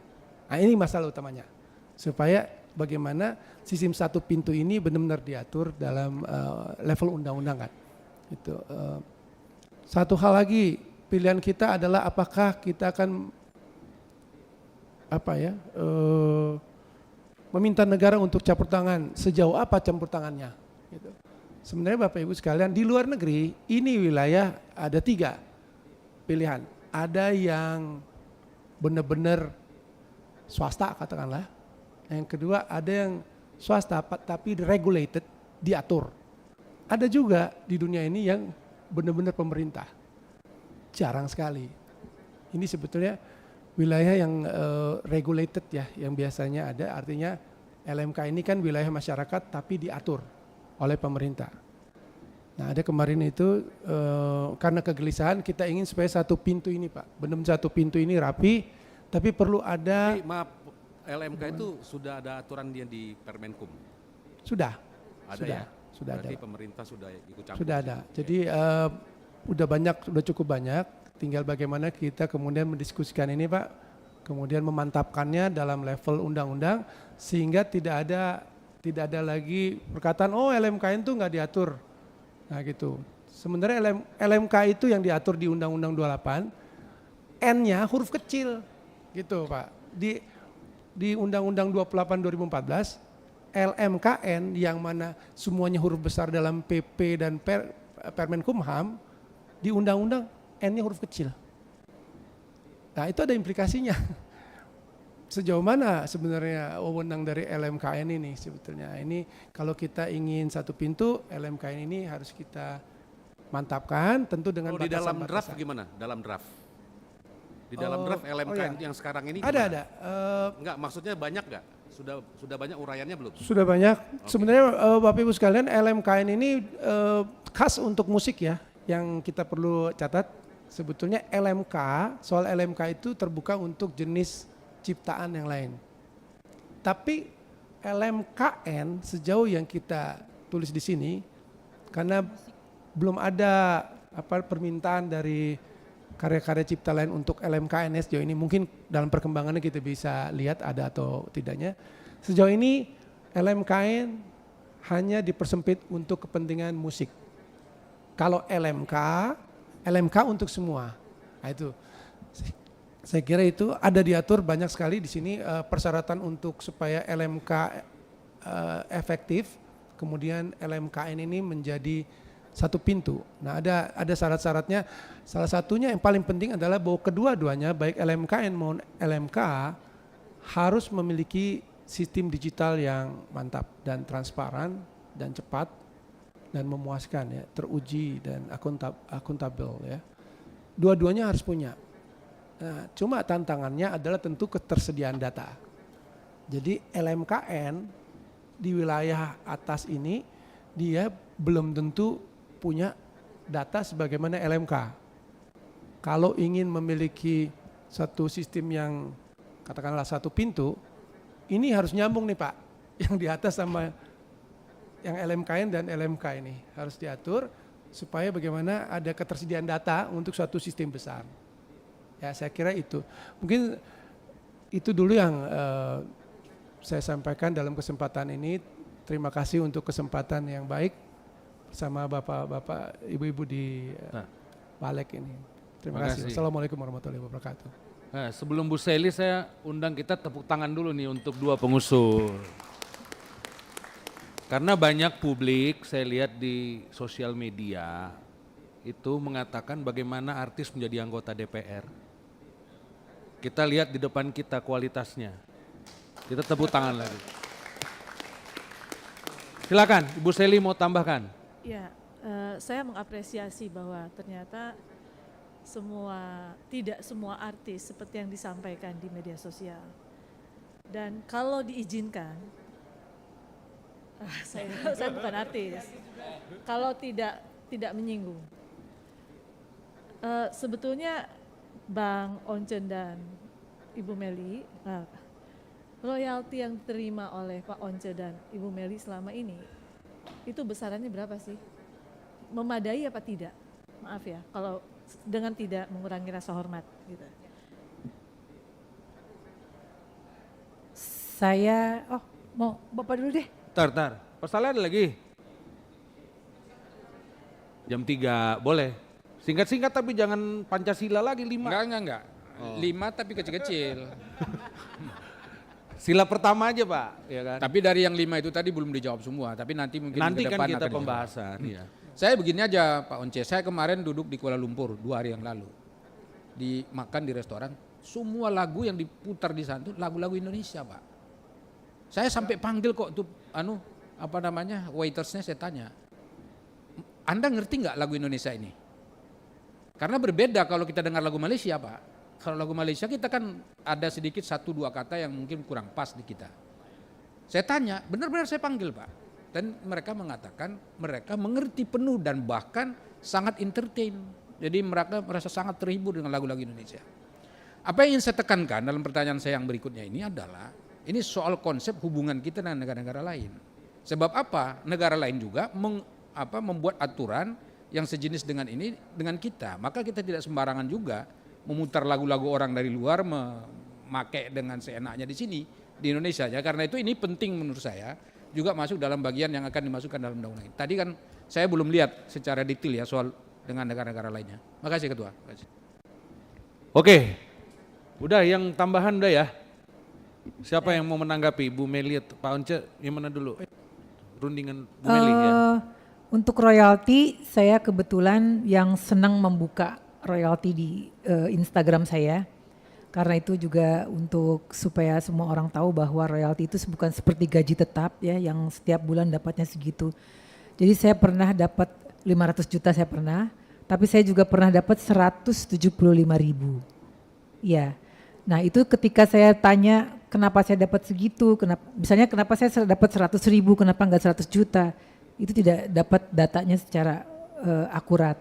Nah ini masalah utamanya, supaya bagaimana sistem satu pintu ini benar-benar diatur dalam level undang-undang kan. Itu satu hal lagi, pilihan kita adalah apakah kita akan meminta negara untuk campur tangan, sejauh apa campur tangannya. Gitu. Sebenarnya Bapak Ibu sekalian, di luar negeri ini wilayah ada 3 pilihan. Ada yang benar-benar swasta katakanlah. Yang kedua ada yang swasta tapi regulated, diatur. Ada juga di dunia ini yang benar-benar pemerintah. Jarang sekali. Ini sebetulnya wilayah yang regulated ya, yang biasanya ada, artinya LMK ini kan wilayah masyarakat tapi diatur oleh pemerintah. Nah ada kemarin itu karena kegelisahan kita ingin supaya satu pintu ini Pak, benar-benar satu pintu ini rapi, tapi perlu ada. Maaf, LMK itu sudah ada aturan dia di Permenkum? Sudah. Ada sudah, ya? Sudah berarti ada. pemerintah sudah ikut campur? Sudah ada. Jadi sudah cukup banyak. Tinggal bagaimana kita kemudian mendiskusikan ini Pak, kemudian memantapkannya dalam level undang-undang sehingga tidak ada lagi perkataan oh LMKN itu nggak diatur, nah gitu. Sebenarnya LMK itu yang diatur di Undang-Undang 28, N-nya huruf kecil gitu Pak. Di Undang-Undang 28 2014, LMKN yang mana semuanya huruf besar dalam PP dan Permenkumham, di Undang-Undang N-nya huruf kecil. Nah itu ada implikasinya. Sejauh mana sebenarnya wewenang dari LMKN ini sebetulnya. Ini kalau kita ingin satu pintu, LMKN ini harus kita mantapkan tentu dengan Kalau di dalam batasan-batasan. draft gimana? Dalam draft? Di dalam draft LMK yang sekarang ini Ada, gimana? ada. Enggak, maksudnya banyak nggak? Sudah banyak uraiannya belum? Sudah banyak. Sebenarnya Bapak Ibu sekalian LMKN ini khas untuk musik ya. Yang kita perlu catat sebetulnya LMK, soal LMK itu terbuka untuk jenis ciptaan yang lain. Tapi LMKN sejauh yang kita tulis di sini karena belum ada permintaan dari karya-karya cipta lain untuk LMKN sejauh ini, mungkin dalam perkembangannya kita bisa lihat ada atau tidaknya. Sejauh ini LMKN hanya dipersempit untuk kepentingan musik. Kalau LMK untuk semua. Nah itu saya kira itu ada diatur banyak sekali di sini persyaratan untuk supaya LMK efektif, kemudian LMKN ini menjadi satu pintu. Nah ada syarat-syaratnya. Salah satunya yang paling penting adalah bahwa kedua-duanya baik LMKN maupun LMK harus memiliki sistem digital yang mantap dan transparan dan cepat dan memuaskan ya, teruji dan akuntabel ya. Dua-duanya harus punya. Nah, cuma tantangannya adalah tentu ketersediaan data. Jadi LMKN di wilayah atas ini dia belum tentu punya data sebagaimana LMK. Kalau ingin memiliki satu sistem yang katakanlah satu pintu, ini harus nyambung nih Pak, yang di atas sama yang LMKN dan LMK ini harus diatur supaya bagaimana ada ketersediaan data untuk suatu sistem besar. Ya saya kira itu. Mungkin itu dulu yang saya sampaikan dalam kesempatan ini. Terima kasih untuk kesempatan yang baik bersama bapak-bapak, ibu-ibu di Balek ini. Terima kasih. Assalamualaikum warahmatullahi wabarakatuh. Nah, sebelum Bu Seli saya undang kita tepuk tangan dulu nih untuk dua pengusul. Karena banyak publik saya lihat di sosial media itu mengatakan bagaimana artis menjadi anggota DPR. Kita lihat di depan kita kualitasnya. Kita tepuk tangan lagi. Silakan, Ibu Seli mau tambahkan. Ya, saya mengapresiasi bahwa ternyata tidak semua artis seperti yang disampaikan di media sosial. Dan kalau diizinkan, saya bukan artis. Kalau tidak menyinggung, sebetulnya Bang Oncen dan Ibu Meli, royalti yang diterima oleh Pak Once dan Ibu Meli selama ini, itu besarannya berapa sih? Memadai apa tidak? Maaf ya, kalau dengan tidak mengurangi rasa hormat gitu. Saya, mau Bapak dulu deh. Tar. Persalnya ada lagi. Jam 3, boleh. Singkat-singkat tapi jangan Pancasila lagi 5. Enggak. 5 tapi kecil-kecil. Sila pertama aja Pak, ya kan? Tapi dari yang 5 itu tadi belum dijawab semua, tapi nanti mungkin Nanti ke kan depan kita akan dijawab. pembahasan. Iya. Saya begini aja Pak Once, saya kemarin duduk di Kuala Lumpur 2 hari yang lalu. Makan di restoran, semua lagu yang diputar di sana itu lagu-lagu Indonesia Pak. Saya sampai panggil kok tuh waitersnya saya tanya, Anda ngerti nggak lagu Indonesia ini? Karena berbeda kalau kita dengar lagu Malaysia Pak. Kalau lagu Malaysia kita kan ada sedikit 1-2 kata yang mungkin kurang pas di kita. Saya tanya, benar-benar saya panggil Pak. Dan mereka mengatakan mereka mengerti penuh dan bahkan sangat entertain. Jadi mereka merasa sangat terhibur dengan lagu-lagu Indonesia. Apa yang ingin saya tekankan dalam pertanyaan saya yang berikutnya ini adalah, ini soal konsep hubungan kita dengan negara-negara lain. Sebab apa? Negara lain juga membuat aturan yang sejenis dengan ini dengan kita. Maka kita tidak sembarangan juga memutar lagu-lagu orang dari luar memakai dengan seenaknya di sini di Indonesia ya. Karena itu ini penting menurut saya juga masuk dalam bagian yang akan dimasukkan dalam undang-undang ini. Tadi kan saya belum lihat secara detail ya soal dengan negara-negara lainnya. Makasih Ketua. Makasih. Oke, udah yang tambahan udah ya. Siapa yang mau menanggapi? Bu Meli, Pak Once, yang mana dulu? Rundingan Bu Meli ya. Untuk royalti, saya kebetulan yang senang membuka royalti di Instagram saya. Karena itu juga untuk supaya semua orang tahu bahwa royalti itu bukan seperti gaji tetap ya, yang setiap bulan dapatnya segitu. Jadi saya pernah dapat 500 juta saya pernah, tapi saya juga pernah dapat 175.000. Ya, nah itu ketika saya tanya kenapa saya dapat segitu, misalnya kenapa saya dapat 100.000, kenapa enggak 100 juta, itu tidak dapat datanya secara akurat.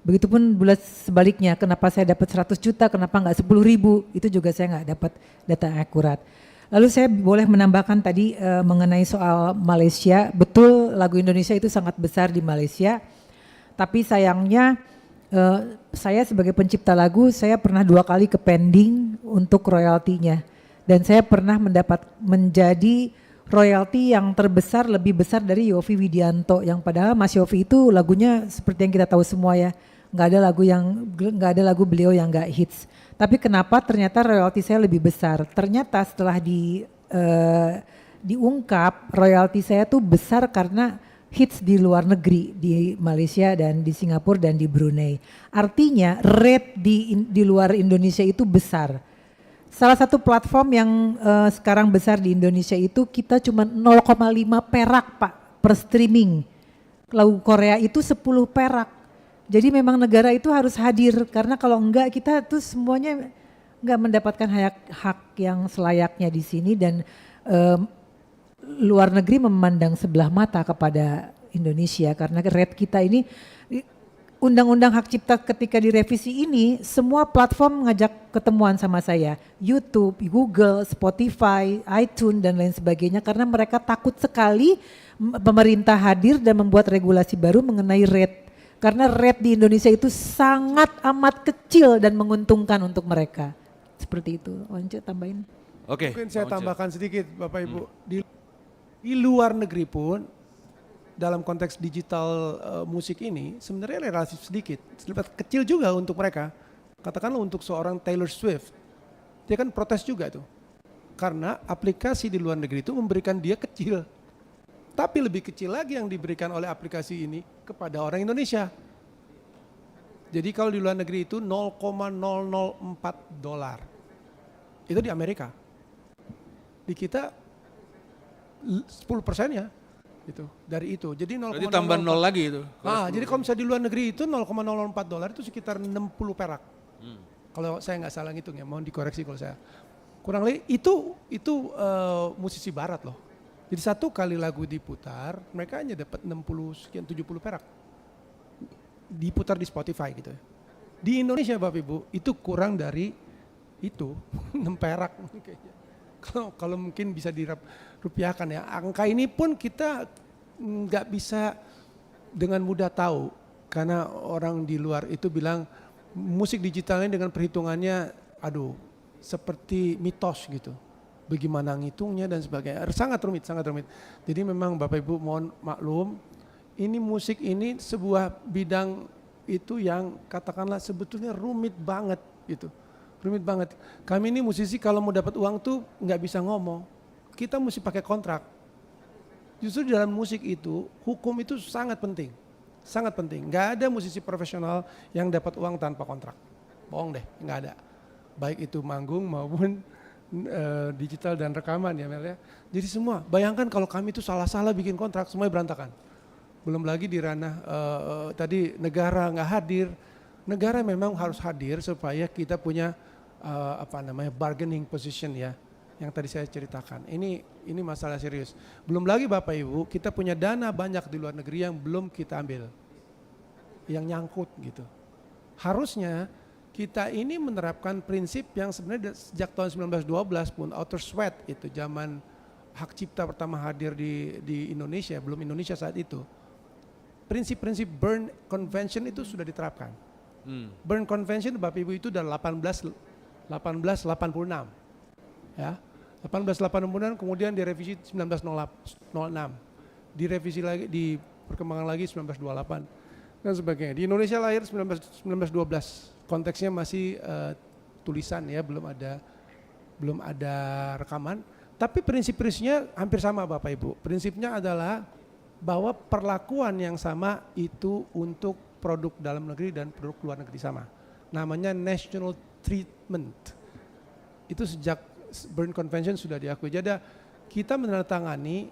Begitupun bulan sebaliknya, kenapa saya dapat 100 juta, kenapa enggak 10.000, itu juga saya enggak dapat data akurat. Lalu saya boleh menambahkan tadi mengenai soal Malaysia, betul lagu Indonesia itu sangat besar di Malaysia, tapi sayangnya saya sebagai pencipta lagu, saya pernah 2 kali ke pending untuk royaltinya. Dan saya pernah menjadi royalti yang terbesar, lebih besar dari Yovie Widianto, yang padahal Mas Yovie itu lagunya seperti yang kita tahu semua ya, nggak ada lagu beliau yang nggak hits. Tapi kenapa ternyata royalti saya lebih besar? Ternyata setelah diungkap royalti saya tuh besar karena hits di luar negeri, di Malaysia dan di Singapura dan di Brunei. Artinya rate di luar Indonesia itu besar. Salah satu platform yang sekarang besar di Indonesia itu kita cuma 0,5 perak Pak per streaming. Lagu Korea itu 10 perak. Jadi memang negara itu harus hadir karena kalau enggak kita tuh semuanya enggak mendapatkan hak yang selayaknya di sini dan luar negeri memandang sebelah mata kepada Indonesia karena rate kita ini Undang-Undang Hak Cipta ketika direvisi ini semua platform ngajak ketemuan sama saya, YouTube, Google, Spotify, iTunes dan lain sebagainya karena mereka takut sekali pemerintah hadir dan membuat regulasi baru mengenai rate. Karena rate di Indonesia itu sangat amat kecil dan menguntungkan untuk mereka. Seperti itu. Once tambahin. Oke. Mungkin saya tambahkan sedikit Bapak Ibu. Di luar negeri pun dalam konteks digital musik ini sebenarnya relatif sedikit. Kecil juga untuk mereka. Katakanlah untuk seorang Taylor Swift. Dia kan protes juga tuh. Karena aplikasi di luar negeri itu memberikan dia kecil. Tapi lebih kecil lagi yang diberikan oleh aplikasi ini kepada orang Indonesia. Jadi kalau di luar negeri itu $0,004. Itu di Amerika. Di kita 10%-nya itu dari itu. Jadi Berarti tambah 0 lagi itu. Jadi kalau misalnya di luar negeri itu $0,004 itu sekitar 60 perak. Kalau saya nggak salah ngitung ya, mohon dikoreksi kalau saya. Kurang lebih itu musisi barat loh. Jadi 1 kali lagu diputar, mereka hanya dapat 60 sekian 70 perak. Diputar di Spotify gitu ya. Di Indonesia Bapak Ibu, itu kurang dari itu, 6 perak. Kalau mungkin bisa dirupiahkan ya. Angka ini pun kita nggak bisa dengan mudah tahu. Karena orang di luar itu bilang musik digitalnya dengan perhitungannya, aduh seperti mitos gitu. Bagaimana ngitungnya dan sebagainya, sangat rumit. Jadi memang Bapak Ibu mohon maklum, ini musik ini sebuah bidang itu yang katakanlah sebetulnya rumit banget gitu, rumit banget. Kami ini musisi kalau mau dapat uang tuh nggak bisa ngomong, kita mesti pakai kontrak. Justru di dalam musik itu hukum itu sangat penting, Nggak ada musisi profesional yang dapat uang tanpa kontrak, bohong deh, nggak ada. Baik itu manggung maupun digital dan rekaman ya Mel ya. Jadi semua, bayangkan kalau kami itu salah-salah bikin kontrak semuanya berantakan. Belum lagi di ranah tadi negara nggak hadir. Negara memang harus hadir supaya kita punya bargaining position ya. Yang tadi saya ceritakan. Ini masalah serius. Belum lagi Bapak Ibu, kita punya dana banyak di luar negeri yang belum kita ambil. Yang nyangkut gitu. Harusnya kita ini menerapkan prinsip yang sebenarnya sejak tahun 1912 pun outer sweat itu zaman hak cipta pertama hadir di Indonesia, belum Indonesia saat itu. Prinsip-prinsip Berne Convention itu sudah diterapkan. Berne Convention Bapak Ibu itu dari 1886. Ya. 1886 kemudian direvisi 1906, direvisi lagi, di perkembangan lagi 1928 dan sebagainya. Di Indonesia lahir 1912, konteksnya masih tulisan ya, belum ada rekaman. Tapi prinsip-prinsipnya hampir sama Bapak Ibu. Prinsipnya adalah bahwa perlakuan yang sama itu untuk produk dalam negeri dan produk luar negeri sama. Namanya national treatment. Itu sejak Berne Convention sudah diakui. Jadi kita menandatangani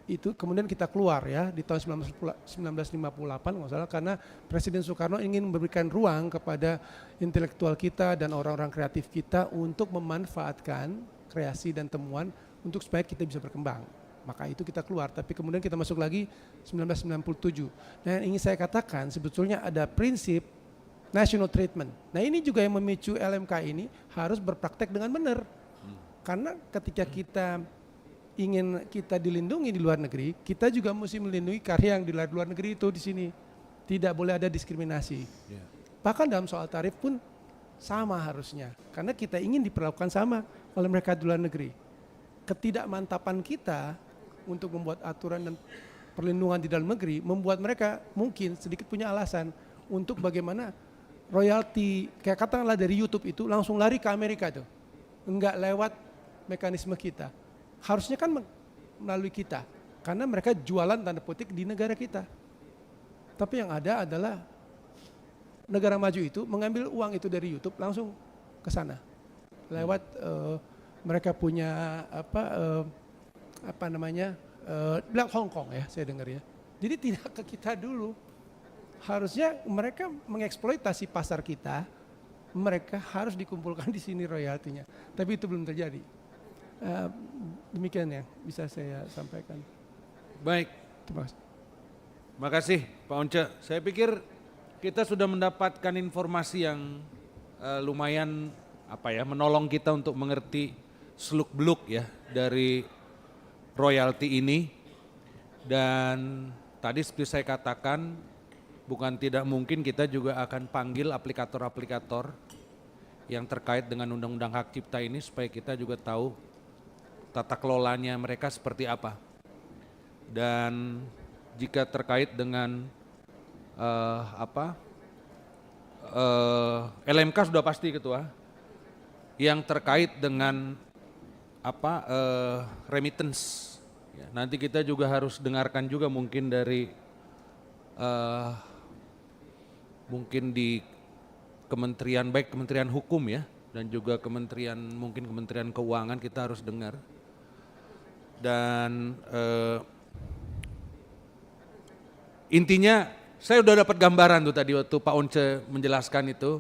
itu, kemudian kita keluar ya di tahun 1958 nggak salah, karena Presiden Soekarno ingin memberikan ruang kepada intelektual kita dan orang-orang kreatif kita untuk memanfaatkan kreasi dan temuan untuk supaya kita bisa berkembang. Maka itu kita keluar, tapi kemudian kita masuk lagi 1997. Dan yang ingin saya katakan sebetulnya ada prinsip national treatment. Nah ini juga yang memicu LMK ini harus berpraktek dengan benar. Karena ketika kita ingin kita dilindungi di luar negeri, kita juga mesti melindungi karya yang di luar negeri itu di sini. Tidak boleh ada diskriminasi. Bahkan dalam soal tarif pun sama harusnya. Karena kita ingin diperlakukan sama oleh mereka di luar negeri. Ketidakmantapan kita untuk membuat aturan dan perlindungan di dalam negeri membuat mereka mungkin sedikit punya alasan untuk bagaimana royalti, kayak katakanlah dari YouTube itu langsung lari ke Amerika tuh. Enggak lewat mekanisme kita. Harusnya kan melalui kita. Karena mereka jualan tanda petik di negara kita. Tapi yang ada adalah negara maju itu mengambil uang itu dari YouTube langsung ke sana. Lewat mereka punya Black Hong Kong ya saya dengar ya. Jadi tidak ke kita dulu. Harusnya mereka mengeksploitasi pasar kita, mereka harus dikumpulkan di sini royaltinya. Tapi itu belum terjadi. Demikian yang bisa saya sampaikan. Baik. Terima kasih. Terima kasih Pak Once. Saya pikir kita sudah mendapatkan informasi yang lumayan menolong kita untuk mengerti seluk-beluk ya dari royalti ini. Dan tadi seperti saya katakan, bukan tidak mungkin kita juga akan panggil aplikator-aplikator yang terkait dengan Undang-Undang Hak Cipta ini supaya kita juga tahu tata kelolanya mereka seperti apa. Dan jika terkait dengan LMK sudah pasti Ketua, yang terkait dengan remittance. Ya, nanti kita juga harus dengarkan juga mungkin dari mungkin di kementerian, baik Kementerian Hukum ya, dan juga mungkin Kementerian Keuangan kita harus dengar. Dan intinya saya udah dapat gambaran tuh tadi waktu Pak Once menjelaskan itu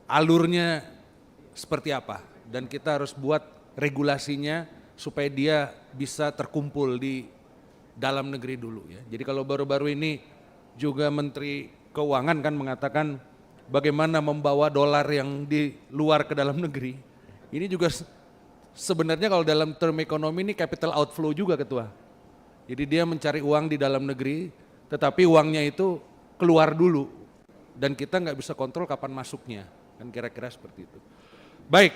alurnya seperti apa, dan kita harus buat regulasinya supaya dia bisa terkumpul di dalam negeri dulu ya. Jadi kalau baru-baru ini juga Menteri Keuangan kan mengatakan bagaimana membawa dolar yang di luar ke dalam negeri. Ini juga sebenarnya kalau dalam term ekonomi ini capital outflow juga Ketua. Jadi dia mencari uang di dalam negeri, tetapi uangnya itu keluar dulu dan kita nggak bisa kontrol kapan masuknya, kan kira-kira seperti itu. Baik.